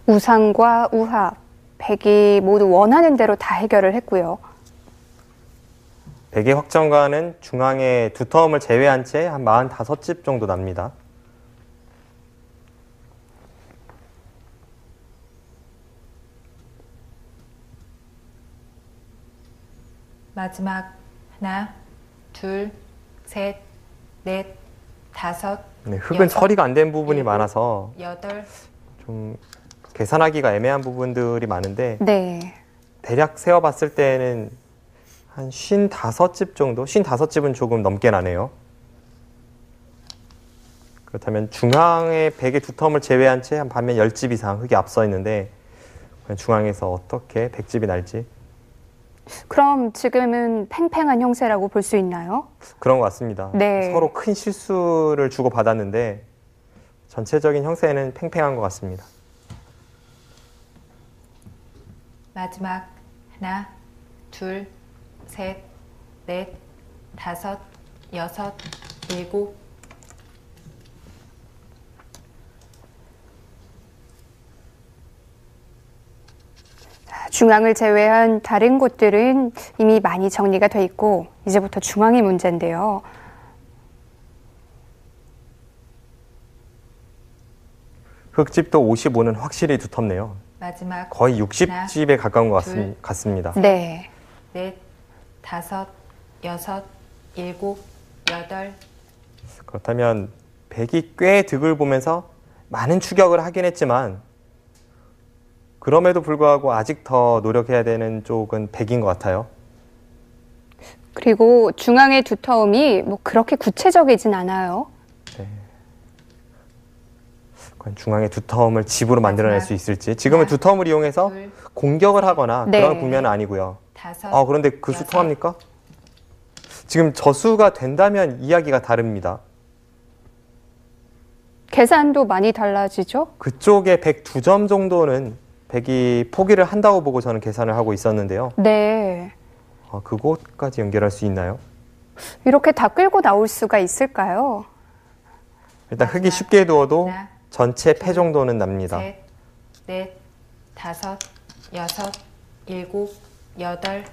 우상과 우하, 백이 모두 원하는 대로 다 해결을 했고요. 백의 확정가는 중앙에 두 텀을 제외한 채 한 45집 정도 납니다. 마지막 하나, 둘, 셋, 넷, 다섯, 네, 흙은 여섯, 처리가 안 된 부분이 일곱, 많아서 여덟. 좀 계산하기가 애매한 부분들이 많은데 네. 대략 세어봤을 때는 한 55집 정도? 55집은 조금 넘게 나네요. 그렇다면 중앙에 백의 두 텀을 제외한 채 한 반면 10집 이상 흙이 앞서 있는데 중앙에서 어떻게 100집이 날지 그럼 지금은 팽팽한 형세라고 볼 수 있나요? 그런 것 같습니다. 네. 서로 큰 실수를 주고받았는데 전체적인 형세는 팽팽한 것 같습니다. 마지막 하나, 둘, 셋, 넷, 다섯, 여섯, 일곱. 중앙을 제외한 다른 곳들은 이미 많이 정리가 돼 있고 이제부터 중앙이 문제인데요. 흙집도 55는 확실히 두텁네요. 마지막 거의 60집에 가까운 것 같습니다. 네. 넷, 다섯, 여섯, 일곱, 여덟. 그렇다면 백이 꽤 득을 보면서 많은 추격을 하긴 했지만 그럼에도 불구하고 아직 더 노력해야 되는 쪽은 백인 것 같아요. 그리고 중앙의 두터움이 뭐 그렇게 구체적이진 않아요. 중앙의 두터움을 집으로 만들어낼 마지막. 수 있을지. 지금은 하나, 두터움을 이용해서 둘, 공격을 하거나 네. 그런 국면은 아니고요. 다섯. 그런데 그 수 여섯. 통합니까? 지금 저수가 된다면 이야기가 다릅니다. 계산도 많이 달라지죠? 그쪽에 102점 정도는 백이 포기를 한다고 보고 저는 계산을 하고 있었는데요. 네. 그곳까지 연결할 수 있나요? 이렇게 다 끌고 나올 수가 있을까요? 일단 흙이 마지막. 쉽게 두어도 하나, 전체 패 정도는 납니다. 셋, 넷, 다섯, 여섯, 일곱, 여덟.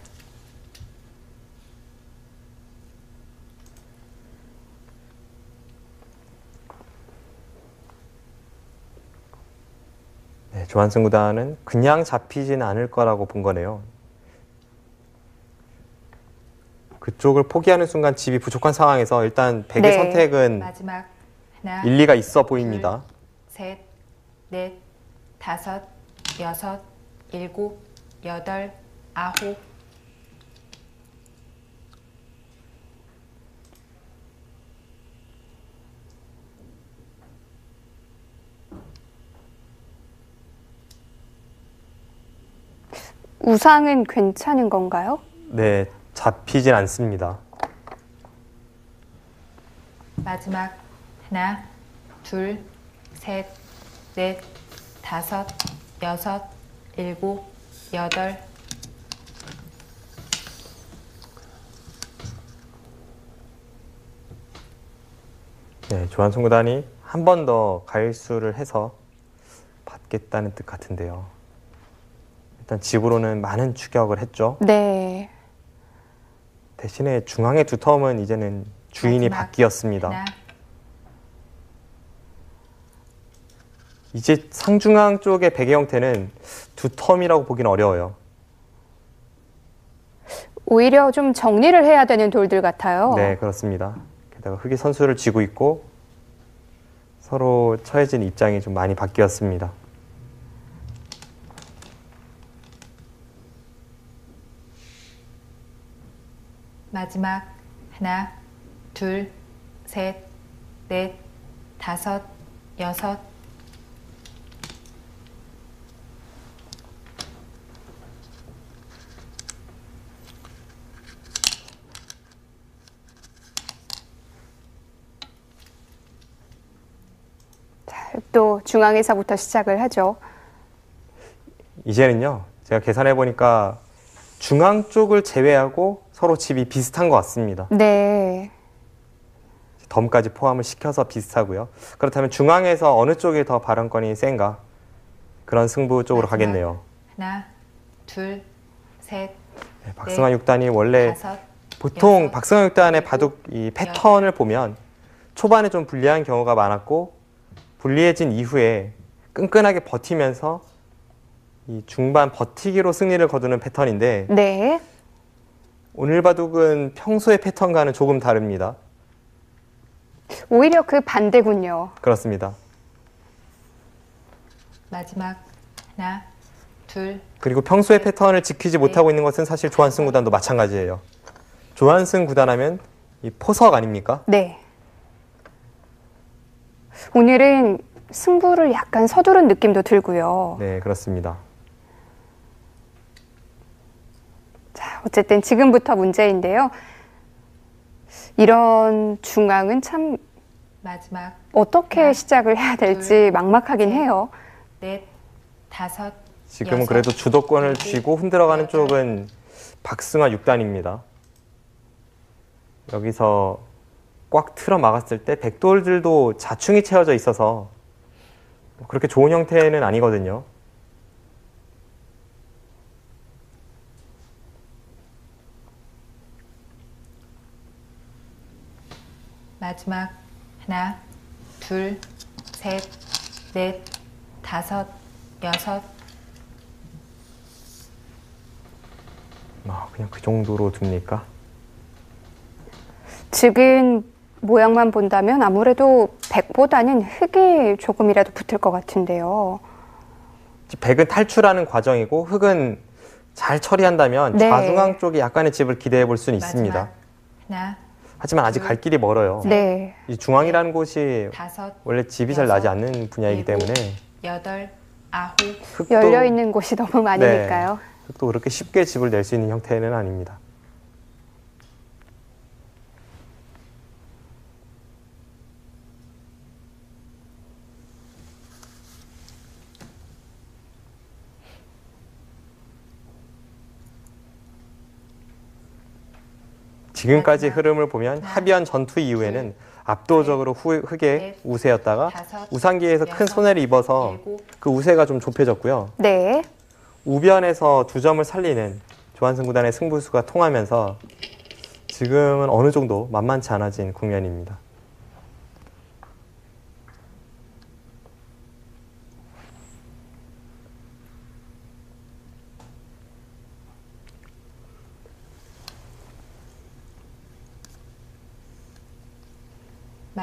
네, 조한승 구단은 그냥 잡히지는 않을 거라고 본 거네요. 그쪽을 포기하는 순간 집이 부족한 상황에서 일단 백의 네. 선택은 마지막 하나, 일리가 있어 보입니다. 셋, 넷, 다섯, 여섯, 일곱, 여덟, 아홉. 우상은 괜찮은 건가요? 네, 잡히진 않습니다. 마지막 하나, 둘, 셋, 넷, 다섯, 여섯, 일곱, 여덟. 네, 조한son 구단이 한 번 더 가일수를 해서 받겠다는 뜻 같은데요. 일단 집으로는 많은 추격을 했죠. 네. 대신에 중앙의 두 텀은 이제는 주인이 마지막 바뀌었습니다. 하나, 이제 상중앙 쪽의 베개 형태는 두 텀이라고 보기는 어려워요. 오히려 좀 정리를 해야 되는 돌들 같아요. 네, 그렇습니다. 게다가 흑이 선수를 쥐고 있고 서로 처해진 입장이 좀 많이 바뀌었습니다. 마지막 하나, 둘, 셋, 넷, 다섯, 여섯. 또 중앙에서부터 시작을 하죠. 이제는요, 제가 계산해 보니까 중앙 쪽을 제외하고 서로 집이 비슷한 것 같습니다. 네. 덤까지 포함을 시켜서 비슷하고요. 그렇다면 중앙에서 어느 쪽이 더 발언권이 센가? 그런 승부 쪽으로 마지막 가겠네요. 하나, 둘, 셋, 네, 박승환 6단이 원래 다섯, 보통 여섯, 박승환 6단의 일곱, 바둑 이 패턴을 보면 초반에 좀 불리한 경우가 많았고 불리해진 이후에 끈끈하게 버티면서 이 중반 버티기로 승리를 거두는 패턴인데 네. 오늘 바둑은 평소의 패턴과는 조금 다릅니다. 오히려 그 반대군요. 그렇습니다. 마지막 하나, 둘, 그리고 평소의 패턴을 지키지 못하고 있는 것은 사실 조한승 구단도 마찬가지예요. 조한승 구단 하면 이 포석 아닙니까? 네. 오늘은 승부를 약간 서두른 느낌도 들고요. 네, 그렇습니다. 자, 어쨌든 지금부터 문제인데요. 이런 중앙은 참 마지막 어떻게 하나, 시작을 해야 될지 둘, 막막하긴 셋. 해요. 넷, 다섯. 지금은 여섯, 그래도 주도권을 일곱, 쥐고 흔들어가는 여덟. 쪽은 박승환 6단입니다. 여기서 꽉 틀어 막았을 때 백돌들도 자충이 채워져 있어서 그렇게 좋은 형태는 아니거든요. 마지막 하나, 둘, 셋, 넷, 다섯, 여섯. 그냥 그 정도로 둡니까? 지금 모양만 본다면 아무래도 백보다는 흑이 조금이라도 붙을 것 같은데요. 백은 탈출하는 과정이고 흑은 잘 처리한다면 네. 좌중앙 쪽에 약간의 집을 기대해 볼 수는 있습니다. 마지막 하나, 하지만 아직 갈 길이 멀어요. 네. 이 중앙이라는 곳이 다섯, 원래 집이 잘 나지 않는 분야이기 일곱, 때문에 여덟, 아홉. 흑도, 열려 있는 곳이 너무 많으니까요. 흑도 그렇게 쉽게 집을 낼 수 있는 형태는 아닙니다. 지금까지 마지막 흐름을 보면 하나, 합의한 전투 이후에는 압도적으로 흑의 넷, 우세였다가 다섯, 우상기에서 큰 여섯, 손해를 입어서 일곱. 그 우세가 좀 좁혀졌고요. 네. 우변에서 두 점을 살리는 조한승 구단의 승부수가 통하면서 지금은 어느 정도 만만치 않아진 국면입니다.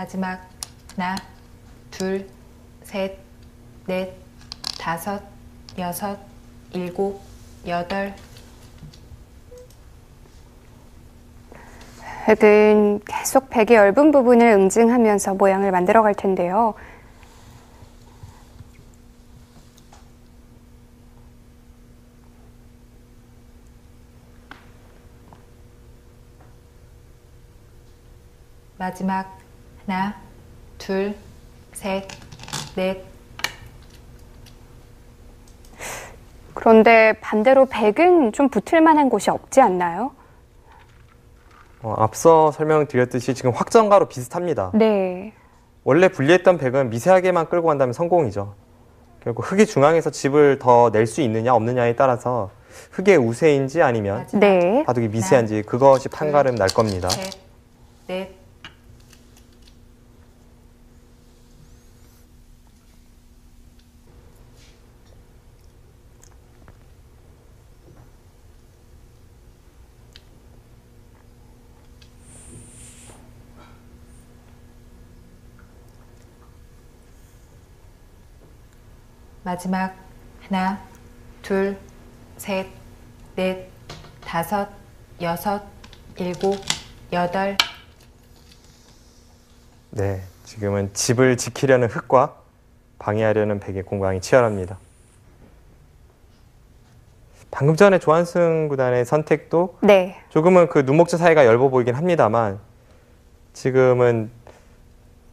마지막 하나, 둘, 셋, 넷, 다섯, 여섯, 일곱, 여덟. 흙은 계속 백의 엷은 부분을 응징하면서 모양을 만들어 갈 텐데요. 마지막 하나, 둘, 셋, 넷. 그런데 반대로 백은 좀 붙을 만한 곳이 없지 않나요? 앞서 설명드렸듯이 지금 확정가로 비슷합니다. 네. 원래 분리했던 백은 미세하게만 끌고 간다면 성공이죠. 결국 흙이 중앙에서 집을 더 낼 수 있느냐 없느냐에 따라서 흙의 우세인지 아니면 마지막 네. 바둑이 미세한지 그것이 판가름 날 겁니다. 셋, 넷. 마지막 하나, 둘, 셋, 넷, 다섯, 여섯, 일곱, 여덟. 네, 지금은 집을 지키려는 흙과 방해하려는 백의 공방이 치열합니다. 방금 전에 조한승 구단의 선택도 네. 조금은 그 눈목재 사이가 엷어 보이긴 합니다만 지금은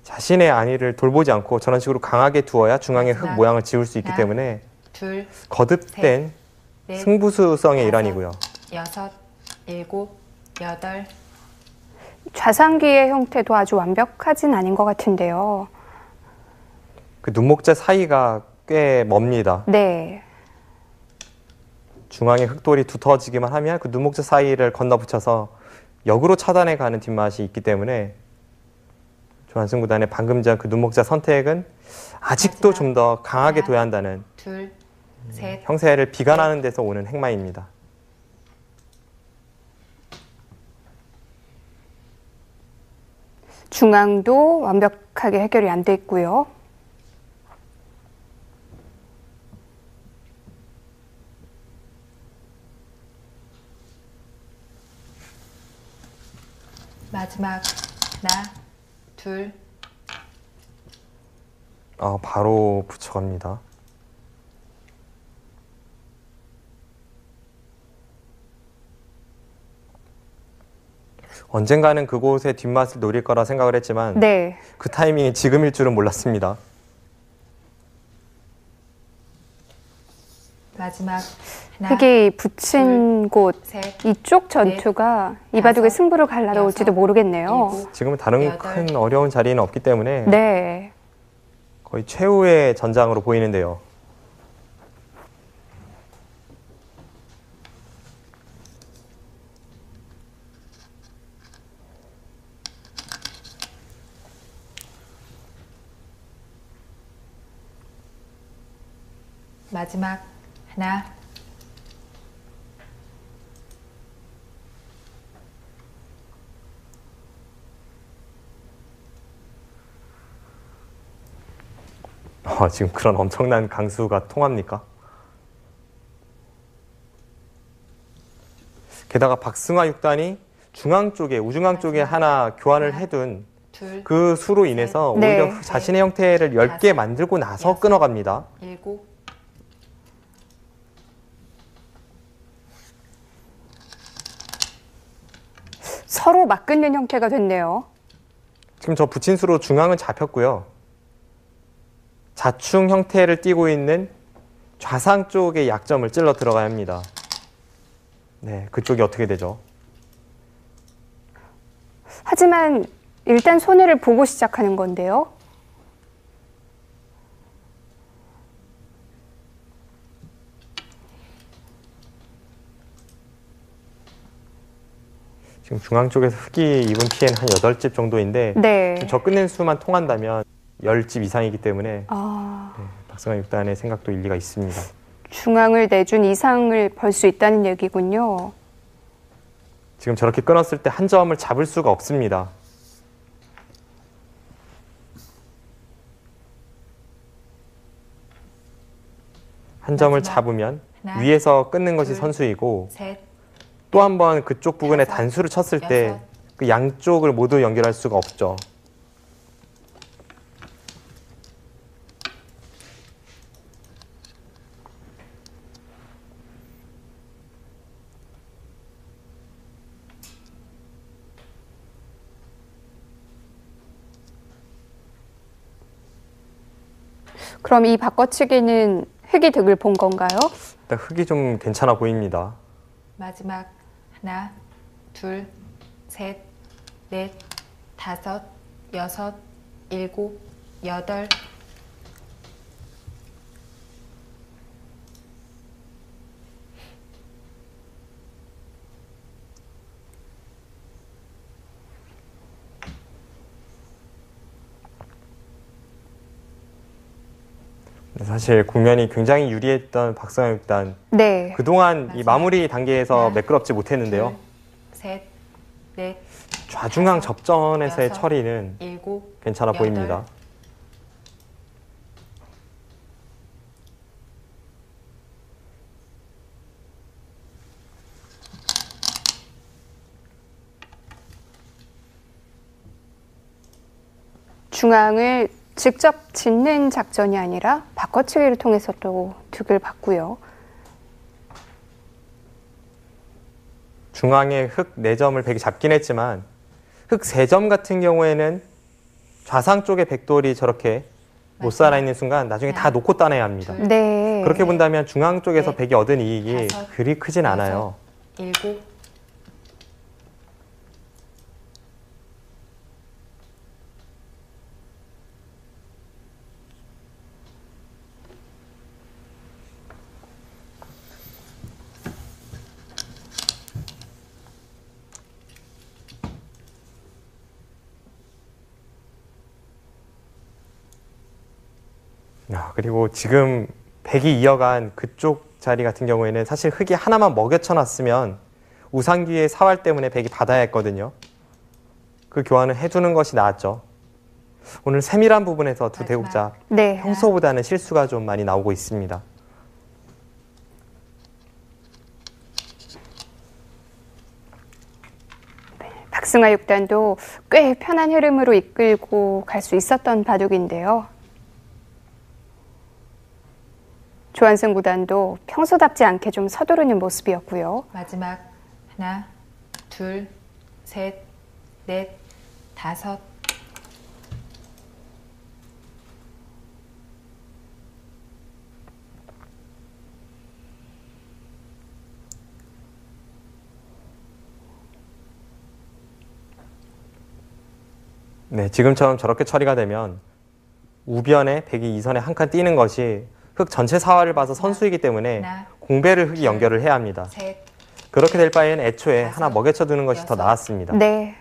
자신의 안위를 돌보지 않고 저런 식으로 강하게 두어야 중앙에 흙 모양을 지울 수 있기 하나, 때문에 둘, 거듭된 넷, 승부수성의 다섯, 일환이고요. 여섯, 일곱, 여덟. 좌상귀의 형태도 아주 완벽하진 아닌 것 같은데요. 그 눈목재 사이가 꽤 멉니다. 네. 중앙에 흙돌이 두터워지기만 하면 그 눈목재 사이를 건너붙여서 역으로 차단해 가는 뒷맛이 있기 때문에 조한승 구단의 방금 전 그 눈목재 선택은 아직도 좀 더 강하게 둬야 한다는 둘, 셋, 형세를 비관하는 데서 오는 행마입니다. 중앙도 완벽하게 해결이 안 돼 있고요. 마지막 하나, 둘. 바로 붙여갑니다. 언젠가는 그곳의 뒷맛을 노릴 거라 생각을 했지만 네. 그 타이밍이 지금일 줄은 몰랐습니다. 마지막 하나, 흙이 붙인 곳, 셋, 이쪽 전투가 이 바둑의 다섯, 승부를 갈라놓을지도 여섯, 모르겠네요. 일곱, 지금은 다른 여덟. 큰 어려운 자리는 없기 때문에 네. 거의 최후의 전장으로 보이는데요. 마지막 하나, 지금 그런 엄청난 강수가 통합니까? 게다가 박승화 6단이 중앙 쪽에, 우중앙 쪽에 하나 교환을 해둔 둘, 그 수로 인해서 네. 오히려 자신의 형태를 10개 만들고 나서 여섯. 끊어갑니다. 일곱. 서로 맞붙는 형태가 됐네요. 지금 저 붙인 수로 중앙은 잡혔고요. 자충 형태를 띠고 있는 좌상 쪽의 약점을 찔러 들어가야 합니다. 네, 그쪽이 어떻게 되죠? 하지만 일단 손해를 보고 시작하는 건데요. 지금 중앙 쪽에서 흙이 입은 피해는 한 8집 정도인데 네. 지금 저 끝낸 수만 통한다면 10집 이상이기 때문에 아, 박승환 6단의 생각도 일리가 있습니다. 중앙을 내준 이상을 벌 수 있다는 얘기군요. 지금 저렇게 끊었을 때 한 점을 잡을 수가 없습니다. 한 점을 마지막. 잡으면 하나, 위에서 끊는 것이 둘, 선수이고 셋, 또 한 번 그쪽 부분에 다섯, 단수를 쳤을 때 여섯. 그 양쪽을 모두 연결할 수가 없죠. 그럼 이 바꿔치기는 흙이 득을 본 건가요? 일단 흙이 좀 괜찮아 보입니다. 마지막 하나, 둘, 셋, 넷, 다섯, 여섯, 일곱, 여덟. 사실 국면이 굉장히 유리했던 박승환 육단 네. 그동안 이 마지막. 마무리 단계에서 하나, 매끄럽지 못했는데요. 둘, 셋, 넷, 좌중앙 다섯, 접전에서의 여섯, 처리는 일곱, 괜찮아 여덟. 보입니다. 중앙을 직접 짓는 작전이 아니라 바꿔치기를 통해서 또 득을 봤고요. 중앙에 흙 4점을 백이 잡긴 했지만 흙 3점 같은 경우에는 좌상 쪽에 백돌이 저렇게 못 살아있는 순간 나중에 다 놓고 따내야 합니다. 둘, 네. 그렇게 본다면 중앙 쪽에서 넷, 백이 얻은 이익이 다섯, 그리 크진 않아요. 일곱. 그리고 지금 백이 이어간 그쪽 자리 같은 경우에는 사실 흙이 하나만 먹여쳐 놨으면 우상기의 사활 때문에 백이 받아야 했거든요. 그 교환을 해주는 것이 나았죠. 오늘 세밀한 부분에서 두 마지막. 대국자 네. 평소보다는 실수가 좀 많이 나오고 있습니다. 박승하 육단도 꽤 편한 흐름으로 이끌고 갈 수 있었던 바둑인데요. 조한승 구단도 평소답지 않게 좀 서두르는 모습이었고요. 마지막 하나, 둘, 셋, 넷, 다섯. 네, 지금처럼 저렇게 처리가 되면 우변에 백이 이선에 한 칸 띄는 것이 흙 전체 사활을 봐서 선수이기 때문에 하나, 공배를 흙이 연결을 해야 합니다. 셋, 그렇게 될 바에는 애초에 다섯, 하나 먹여쳐 두는 것이 더 여섯. 나았습니다. 네.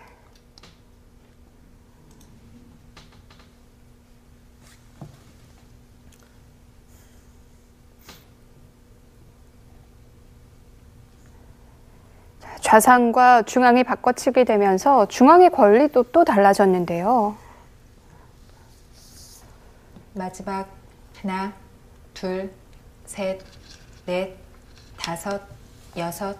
좌상과 중앙이 바꿔치기 되면서 중앙의 권리도 또 달라졌는데요. 마지막 하나, 둘, 셋, 넷, 다섯, 여섯.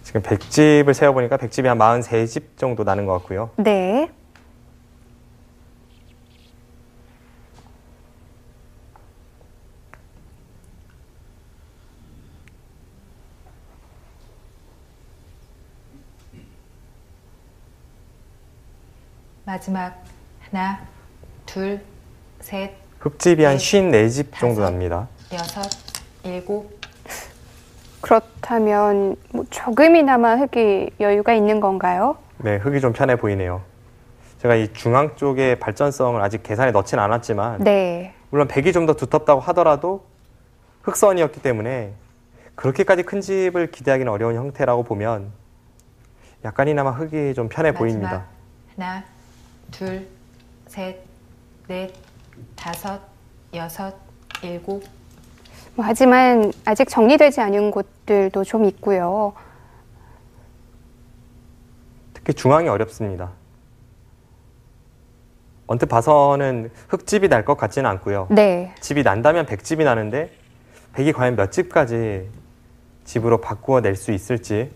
지금 백집을 세어보니까 백집이 한 43집 정도 나는 것 같고요. 네. 마지막 하나, 둘, 셋, 흙집이 한 넷, 54집 정도 다섯. 납니다. 여섯, 일곱. 그렇다면 뭐 조금이나마 흙이 여유가 있는 건가요? 네, 흙이 좀 편해 보이네요. 제가 이 중앙 쪽의 발전성을 아직 계산에 넣진 않았지만 네. 물론 백이 좀 더 두텁다고 하더라도 흙선이었기 때문에 그렇게까지 큰 집을 기대하기는 어려운 형태라고 보면 약간이나마 흙이 좀 편해 마지막 보입니다. 하나, 둘, 셋, 넷, 다섯, 여섯, 일곱. 하지만 아직 정리되지 않은 곳들도 좀 있고요. 특히 중앙이 어렵습니다. 언뜻 봐서는 흙집이 날 것 같지는 않고요. 네. 집이 난다면 백집이 나는데 백이 과연 몇 집까지 집으로 바꾸어 낼 수 있을지.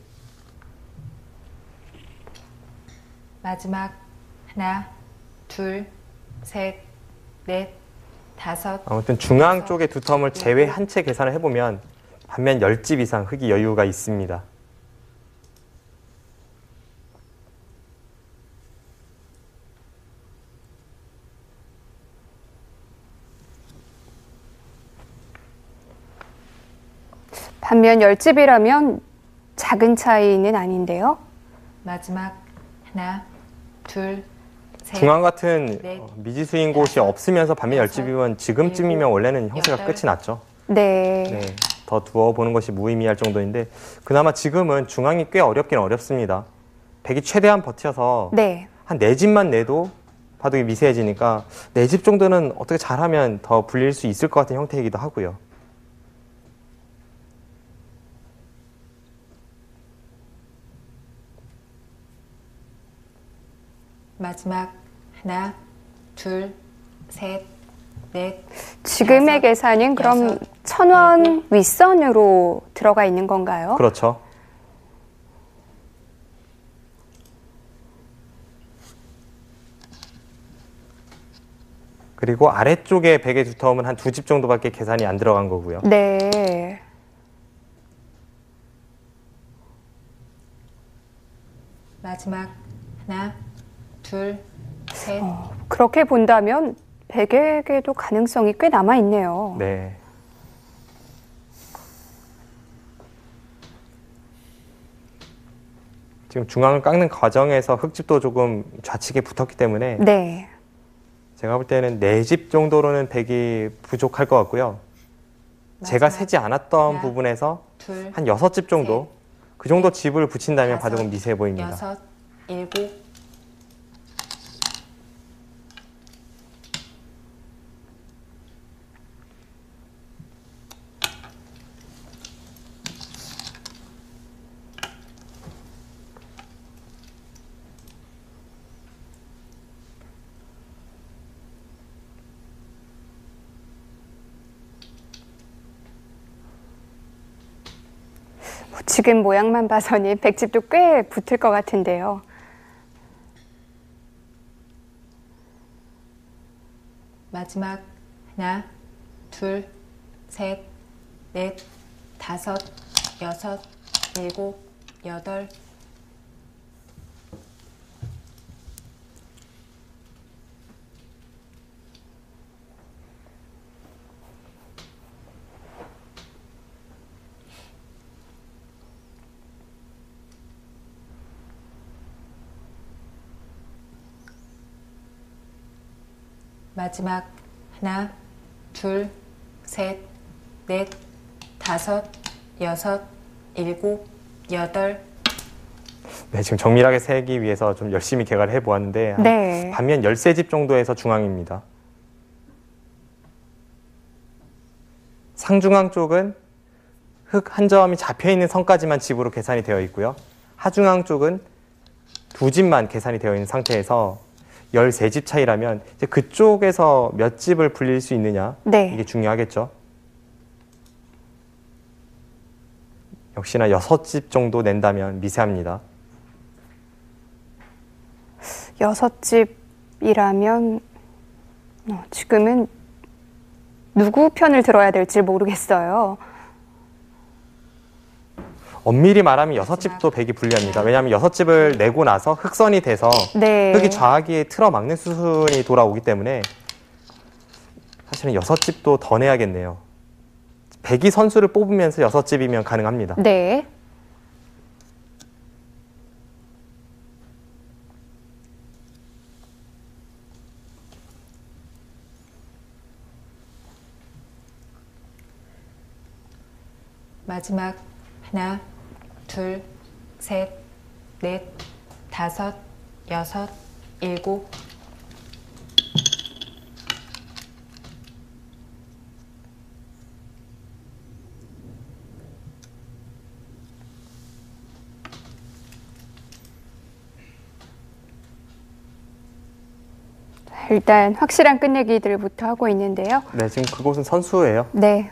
마지막 하나, 둘, 셋, 넷, 다섯. 아무튼 중앙 쪽의 두 텀을 제외한 채 계산을 해보면 반면 10집 이상 흙이 여유가 있습니다. 반면 10집이라면 작은 차이는 아닌데요. 마지막 하나, 둘, 셋. 중앙 같은 넷, 미지수인 곳이 다섯, 없으면서 반면 여섯, 10집이면 지금쯤이면 일곱, 원래는 형태가 여덟. 끝이 났죠. 네. 네, 더 두어보는 것이 무의미할 정도인데 그나마 지금은 중앙이 꽤 어렵긴 어렵습니다. 백이 최대한 버텨서 네. 한 4집만 내도 바둑이 미세해지니까 4집 정도는 어떻게 잘하면 더 불릴 수 있을 것 같은 형태이기도 하고요. 마지막 하나, 둘, 셋, 넷. 지금의 다섯, 계산은 그럼 여섯, 1000원 윗선으로 들어가 있는 건가요? 그렇죠. 그리고 아래쪽에 백의 두텀은 한 2집 정도밖에 계산이 안 들어간 거고요. 네. 마지막 하나, 둘, 셋. 그렇게 본다면 백에게도 가능성이 꽤 남아 있네요. 네. 지금 중앙을 깎는 과정에서 흙집도 조금 좌측에 붙었기 때문에 네. 제가 볼 때는 4집 정도로는 백이 부족할 것 같고요. 제가 마지막 세지 않았던 하나, 부분에서 둘, 한 6집 정도 그 정도 집을 붙인다면 다섯, 바둑은 미세해 보입니다. 여섯, 일곱. 지금 모양만 봐서는 백집도 꽤 붙을 것 같은데요. 마지막 하나, 둘, 셋, 넷, 다섯, 여섯, 일곱, 여덟. 마지막 하나, 둘, 셋, 넷, 다섯, 여섯, 일곱, 여덟. 네, 지금 정밀하게 세기 위해서 좀 열심히 개가를 해보았는데 네. 반면 13집 정도에서 중앙입니다. 상중앙 쪽은 흙 한 점이 잡혀있는 선까지만 집으로 계산이 되어 있고요. 하중앙 쪽은 2집만 계산이 되어 있는 상태에서 13집 차이라면 이제 그쪽에서 몇 집을 불릴 수 있느냐 네. 이게 중요하겠죠. 역시나 6집 정도 낸다면 미세합니다. 6집이라면 지금은 누구 편을 들어야 될지 모르겠어요. 엄밀히 말하면 6집도 백이 불리합니다. 왜냐하면 6집을 내고 나서 흑선이 돼서 네. 흙이 좌하기에 틀어막는 수순이 돌아오기 때문에 사실은 6집도 더 내야겠네요. 백이 선수를 뽑으면서 6집이면 가능합니다. 네. 마지막 하나, 둘, 셋, 넷, 다섯, 여섯, 일곱. 일단 확실한 끝내기들부터 하고 있는데요. 네, 지금 그곳은 선수예요. 네.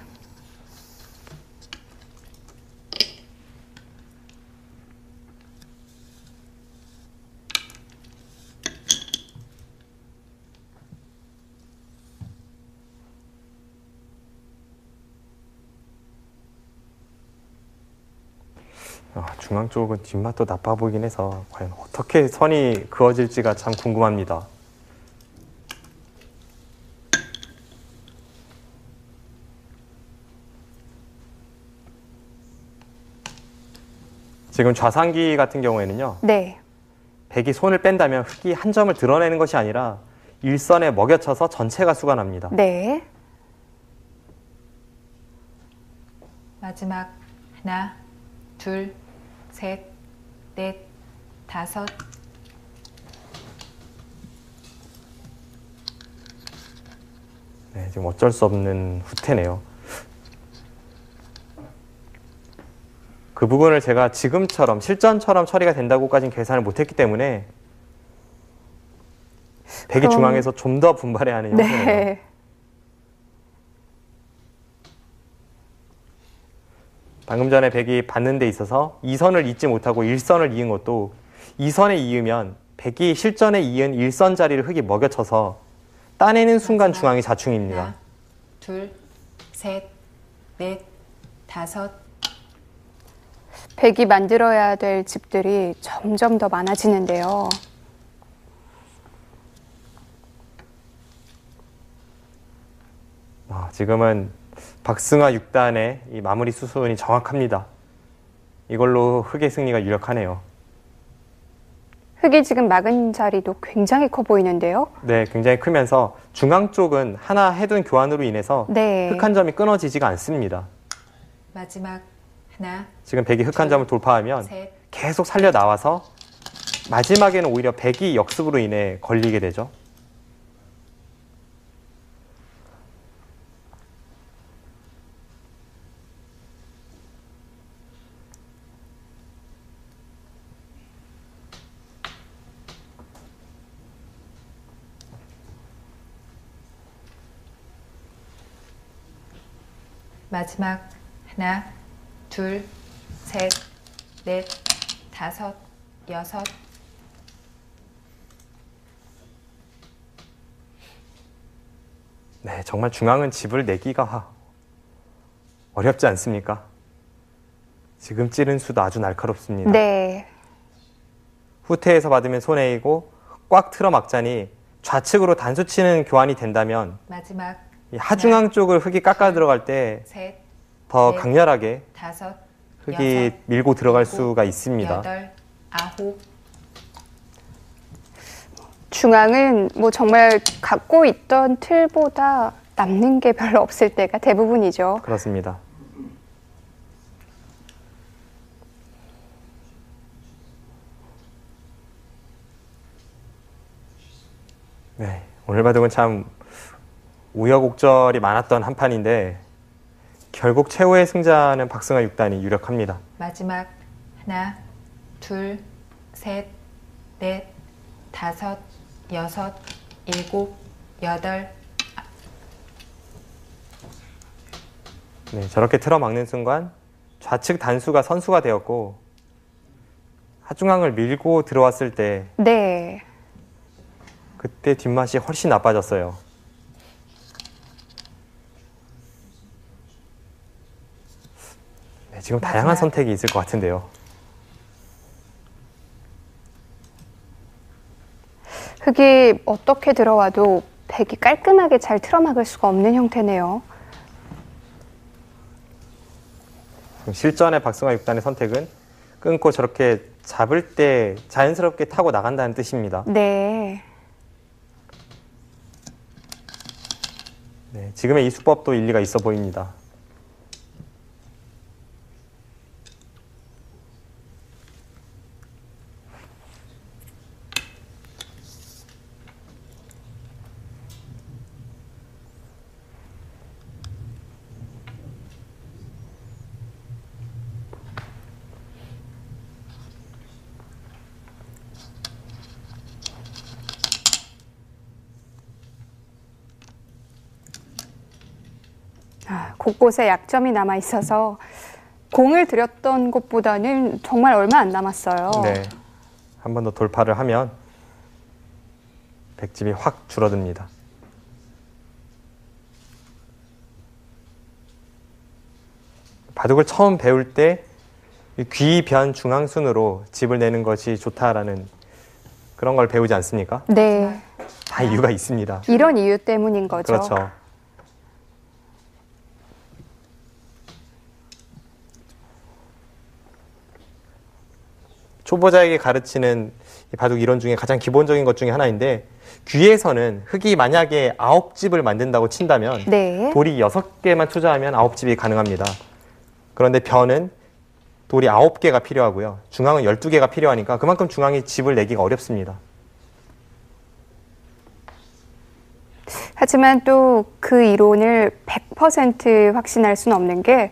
중앙 쪽은 뒷맛도 나빠 보이긴 해서 과연 어떻게 선이 그어질지가 참 궁금합니다. 지금 좌상기 같은 경우에는요. 네. 백이 손을 뺀다면 흑이 한 점을 드러내는 것이 아니라 일선에 먹여쳐서 전체가 수가 납니다. 네. 마지막 하나, 둘, 셋, 넷, 다섯. 네, 지금 어쩔 수 없는 후퇴네요. 그 부분을 제가 지금처럼 실전처럼 처리가 된다고까지는 계산을 못했기 때문에 백이 그럼- 중앙에서 좀 더 분발해야 하는 형태네요. 네. 방금 전에 백이 받는 데 있어서 2선을 잇지 못하고 1선을 이은 것도 2선에 이으면 백이 실전에 이은 1선 자리를 흑이 먹여쳐서 따내는 순간 마지막. 중앙이 자충입니다. 하나, 둘, 셋, 넷, 다섯. 백이 만들어야 될 집들이 점점 더 많아지는데요. 지금은 박승화 6단의 이 마무리 수순이 정확합니다. 이걸로 흑의 승리가 유력하네요. 흑이 지금 막은 자리도 굉장히 커 보이는데요. 네, 굉장히 크면서 중앙 쪽은 하나 해둔 교환으로 인해서 네. 흑 한 점이 끊어지지가 않습니다. 마지막 하나, 지금 백이 흑 한 점을 돌파하면 셋. 계속 살려 나와서 마지막에는 오히려 백이 역습으로 인해 걸리게 되죠. 마지막 하나, 둘, 셋, 넷, 다섯, 여섯. 네, 정말 중앙은 집을 내기가 어렵지 않습니까? 지금 찌른 수도 아주 날카롭습니다. 네. 후퇴에서 받으면 손해이고 꽉 틀어 막자니 좌측으로 단수 치는 교환이 된다면 마지막 이 하중앙 쪽을 흑이 깎아 들어갈 때 셋, 더 넷, 강렬하게 다섯, 흑이 여섯, 밀고 들어갈 일곱, 수가 있습니다. 여덟, 아홉. 중앙은 뭐 정말 갖고 있던 틀보다 남는 게 별로 없을 때가 대부분이죠. 그렇습니다. 네, 오늘 바둑은 참 우여곡절이 많았던 한 판인데 결국 최후의 승자는 박승화 6단이 유력합니다. 마지막 하나, 둘, 셋, 넷, 다섯, 여섯, 일곱, 여덟. 네, 저렇게 틀어막는 순간 좌측 단수가 선수가 되었고 하중앙을 밀고 들어왔을 때 네. 그때 뒷맛이 훨씬 나빠졌어요. 네, 지금 다양한 마지막. 선택이 있을 것 같은데요. 흑이 어떻게 들어와도 백이 깔끔하게 잘 틀어막을 수가 없는 형태네요. 실전의 박승화 6단의 선택은 끊고 저렇게 잡을 때 자연스럽게 타고 나간다는 뜻입니다. 네. 네, 지금의 이 수법도 일리가 있어 보입니다. 곳곳에 약점이 남아 있어서 공을 들였던 곳보다는 정말 얼마 안 남았어요. 네. 한 번 더 돌파를 하면 백집이 확 줄어듭니다. 바둑을 처음 배울 때 귀변 중앙순으로 집을 내는 것이 좋다라는 그런 걸 배우지 않습니까? 네. 다 이유가 있습니다. 이런 이유 때문인 거죠. 그렇죠. 초보자에게 가르치는 이 바둑 이론 중에 가장 기본적인 것 중에 하나인데 귀에서는 흙이 만약에 9집을 만든다고 친다면 네. 돌이 6개만 투자하면 9집이 가능합니다. 그런데 변은 돌이 9개가 필요하고요. 중앙은 12개가 필요하니까 그만큼 중앙이 집을 내기가 어렵습니다. 하지만 또 그 이론을 100% 확신할 수는 없는 게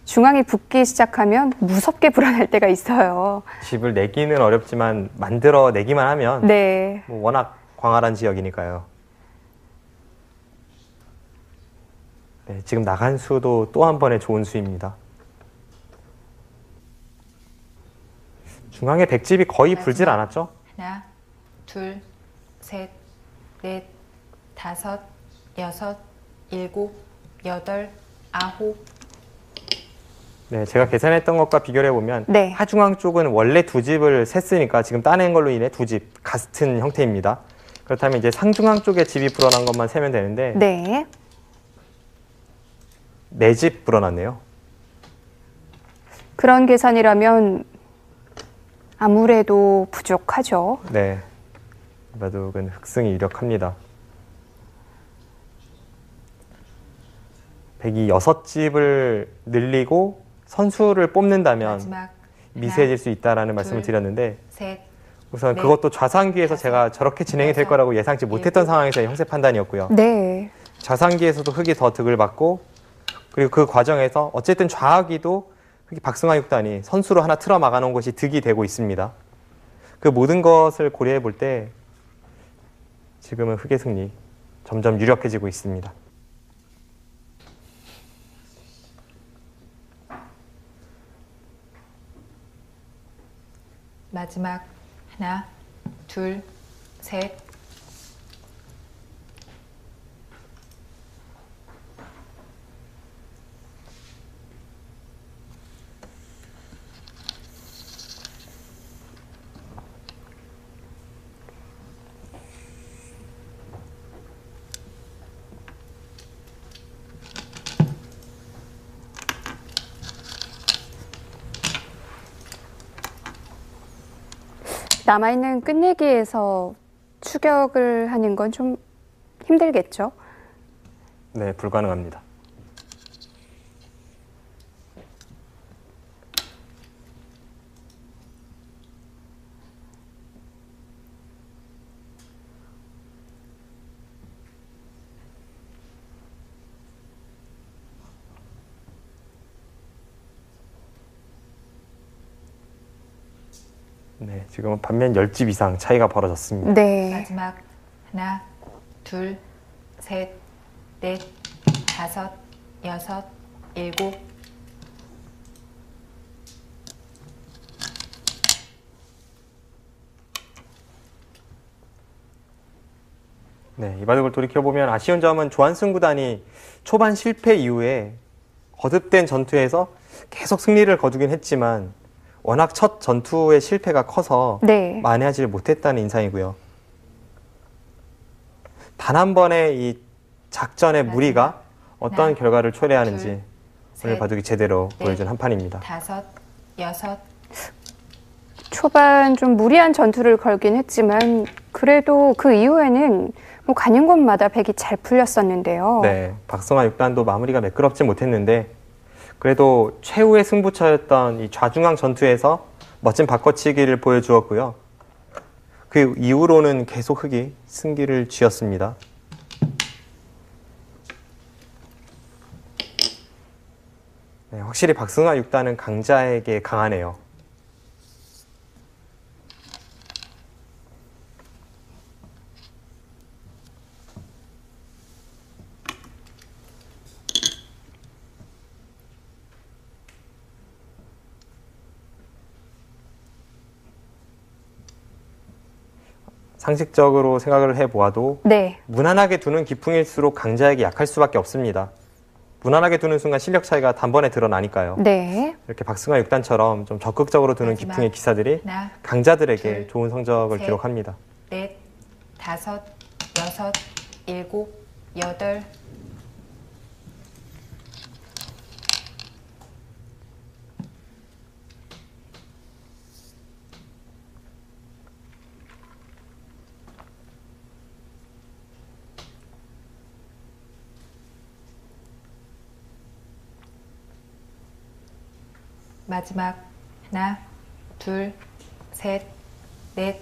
중앙이 붙기 시작하면 무섭게 불안할 때가 있어요. 집을 내기는 어렵지만 만들어 내기만 하면 네. 뭐 워낙 광활한 지역이니까요. 네, 지금 나간 수도 또 한 번의 좋은 수입니다. 중앙에 백집이 거의 불질 않았죠? 하나, 둘, 셋, 넷, 다섯, 여섯, 일곱, 여덟, 아홉. 네, 제가 계산했던 것과 비교를 해보면 네. 하중앙 쪽은 원래 2집을 셌으니까 지금 따낸 걸로 인해 2집 같은 형태입니다. 그렇다면 이제 상중앙 쪽에 집이 불어난 것만 세면 되는데 네. 4집 불어났네요. 그런 계산이라면 아무래도 부족하죠. 네, 바둑은 흑승이 유력합니다. 백이 6집을 늘리고 선수를 뽑는다면 마지막 미세해질 수 있다라는 말씀을 둘, 드렸는데 셋, 우선 넷, 그것도 좌상기에서 다섯, 제가 저렇게 진행이 될 여섯, 거라고 예상치 못했던 일곱. 상황에서의 형세 판단이었고요. 네. 좌상기에서도 흙이 더 득을 받고 그리고 그 과정에서 어쨌든 좌하기도 흙이 박승화 6단이 선수로 하나 틀어 막아놓은 것이 득이 되고 있습니다. 그 모든 것을 고려해 볼 때 지금은 흙의 승리 점점 유력해지고 있습니다. 마지막 하나, 둘, 셋. 남아있는 끝내기에서 추격을 하는 건 좀 힘들겠죠? 네, 불가능합니다. 네, 지금은 반면 10집 이상 차이가 벌어졌습니다. 네. 마지막 하나, 둘, 셋, 넷, 다섯, 여섯, 일곱. 네, 이 바둑을 돌이켜보면 아쉬운 점은 조한승 구단이 초반 실패 이후에 거듭된 전투에서 계속 승리를 거두긴 했지만 워낙 첫 전투의 실패가 커서 네. 만회하지를 못했다는 인상이고요. 단 한 번의 이 작전의 무리가 어떤 하나, 결과를 초래하는지 둘, 오늘 셋, 바둑이 제대로 넷, 보여준 한 판입니다. 다섯, 여섯. 초반 좀 무리한 전투를 걸긴 했지만 그래도 그 이후에는 뭐 가는 곳마다 백이 잘 풀렸었는데요. 네, 박성환 6단도 마무리가 매끄럽지 못했는데 그래도 최후의 승부처였던 이 좌중앙 전투에서 멋진 바꿔치기를 보여주었고요. 그 이후로는 계속 흙이 승기를 쥐었습니다. 네, 확실히 박승화 6단은 강자에게 강하네요. 상식적으로 생각을 해보아도 네. 무난하게 두는 기풍일수록 강자에게 약할 수밖에 없습니다. 무난하게 두는 순간 실력 차이가 단번에 드러나니까요. 네. 이렇게 박승아 6단처럼 좀 적극적으로 두는 마지막. 기풍의 기사들이 하나, 강자들에게 둘, 좋은 성적을 셋. 기록합니다. 넷, 다섯, 여섯, 일곱, 여덟. 마지막 하나, 둘, 셋, 넷.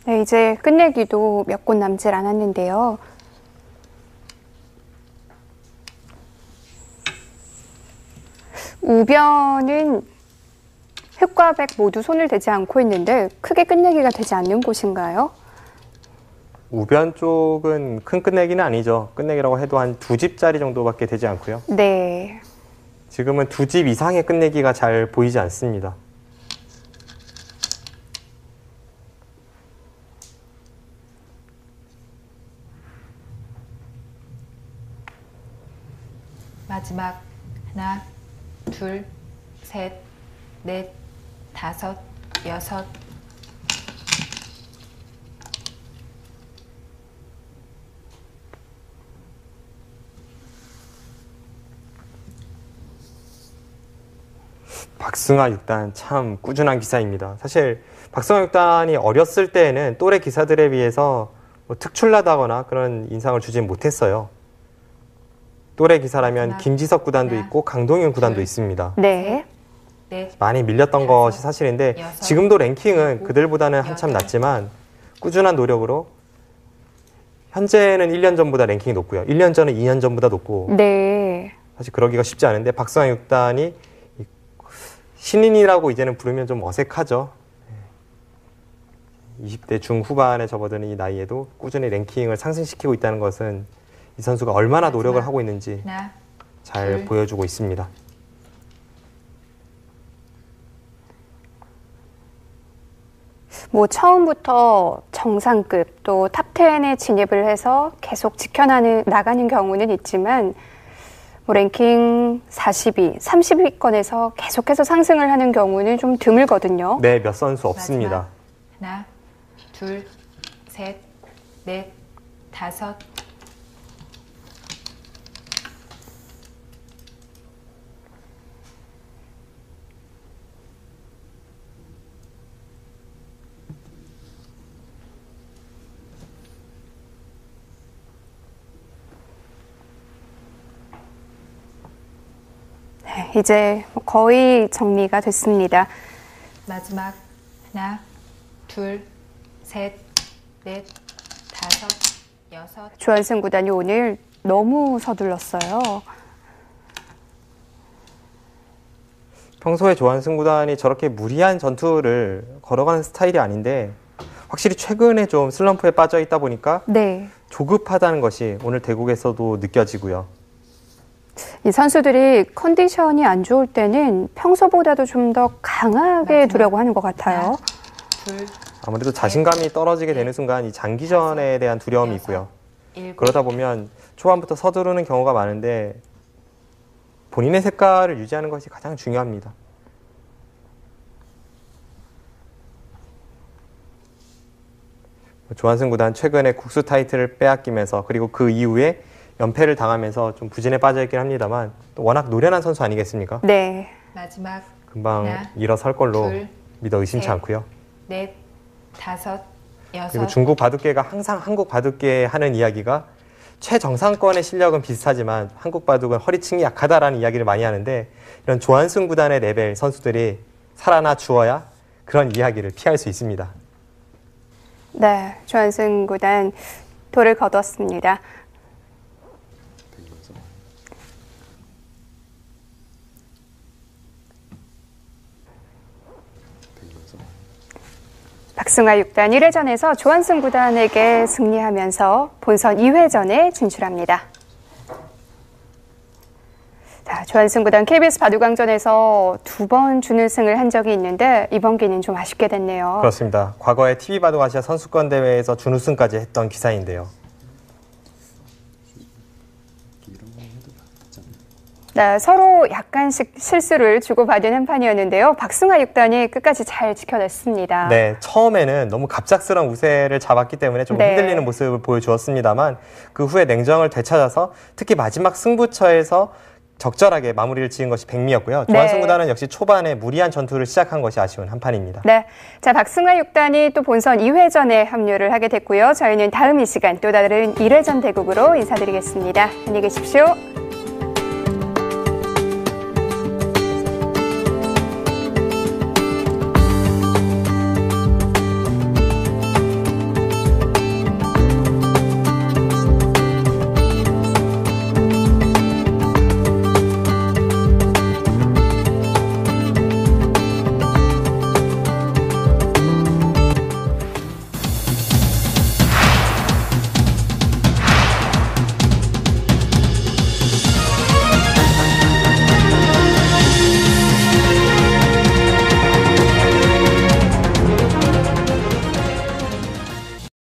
네, 이제 끝내기도 몇 곳 남질 않았는데요. 우변은 흑과 백 모두 손을 대지 않고 있는데 크게 끝내기가 되지 않는 곳인가요? 우변 쪽은 큰 끝내기는 아니죠. 끝내기라고 해도 한 2집짜리 정도밖에 되지 않고요. 네. 지금은 2집 이상의 끝내기가 잘 보이지 않습니다. 마지막 하나, 둘, 셋, 넷, 다섯, 여섯. 박승아 6단 참 꾸준한 기사입니다. 사실 박승아 6단이 어렸을 때에는 또래 기사들에 비해서 뭐 특출나다거나 그런 인상을 주진 못했어요. 또래 기사라면 하나, 김지석 구단도 하나, 있고 강동윤 구단도 둘. 있습니다. 네. 넷, 많이 밀렸던 다섯, 것이 사실인데 여섯, 지금도 랭킹은 일곱, 그들보다는 한참 여덟. 낮지만 꾸준한 노력으로 현재는 1년 전보다 랭킹이 높고요. 1년 전은 2년 전보다 높고 네. 사실 그러기가 쉽지 않은데 박승아 6단이 신인이라고 이제는 부르면 좀 어색하죠. 20대 중후반에 접어드는 이 나이에도 꾸준히 랭킹을 상승시키고 있다는 것은 이 선수가 얼마나 노력을 마지막. 하고 있는지 하나, 잘 둘. 보여주고 있습니다. 뭐 처음부터 정상급 또 탑10에 진입을 해서 계속 지켜나가는 경우는 있지만 뭐 랭킹 40위, 30위권에서 계속해서 상승을 하는 경우는 좀 드물거든요. 네, 몇 선수 없습니다. 마지막. 하나, 둘, 셋, 넷, 다섯. 네, 이제 거의 정리가 됐습니다. 마지막 하나, 둘, 셋, 넷, 다섯, 여섯. 조한승 구단이 오늘 너무 서둘렀어요. 평소에 조한승 구단이 저렇게 무리한 전투를 걸어가는 스타일이 아닌데 확실히 최근에 좀 슬럼프에 빠져 있다 보니까 네. 조급하다는 것이 오늘 대국에서도 느껴지고요. 이 선수들이 컨디션이 안 좋을 때는 평소보다도 좀 더 강하게 마지막. 두려고 하는 것 같아요. 둘, 아무래도 자신감이 떨어지게 되는 순간 이 장기전에 대한 두려움이 있고요. 일곱. 그러다 보면 초반부터 서두르는 경우가 많은데 본인의 색깔을 유지하는 것이 가장 중요합니다. 조한승 구단 최근에 국수 타이틀을 빼앗기면서 그리고 그 이후에 연패를 당하면서 좀 부진에 빠져있긴 합니다만 또 워낙 노련한 선수 아니겠습니까? 네. 마지막 금방 하나, 일어설 걸로 둘, 믿어 의심치 셋. 않고요. 넷, 다섯, 여섯. 그리고 중국 바둑계가 항상 한국 바둑계에 하는 이야기가 최정상권의 실력은 비슷하지만 한국 바둑은 허리층이 약하다라는 이야기를 많이 하는데 이런 조한승 구단의 레벨 선수들이 살아나 주어야 그런 이야기를 피할 수 있습니다. 네. 조한승 구단 돌을 거뒀습니다. 박승화 6단 1회전에서 조한승 구단에게 승리하면서 본선 2회전에 진출합니다. 자, 조한승 구단 KBS 바둑왕전에서 2번 준우승을 한 적이 있는데 이번 기는 좀 아쉽게 됐네요. 그렇습니다. 과거에 TV 바둑 아시아 선수권 대회에서 준우승까지 했던 기사인데요. 네, 서로 약간씩 실수를 주고받은 한 판이었는데요. 박승화 6단이 끝까지 잘 지켜냈습니다. 네, 처음에는 너무 갑작스러운 우세를 잡았기 때문에 좀 흔들리는 모습을 보여주었습니다만 그 후에 냉정을 되찾아서 특히 마지막 승부처에서 적절하게 마무리를 지은 것이 백미였고요. 조한승 구단은 역시 초반에 무리한 전투를 시작한 것이 아쉬운 한 판입니다. 네, 자 박승화 6단이 또 본선 2회전에 합류를 하게 됐고요. 저희는 다음 이 시간 또 다른 1회전 대국으로 인사드리겠습니다. 안녕히 계십시오.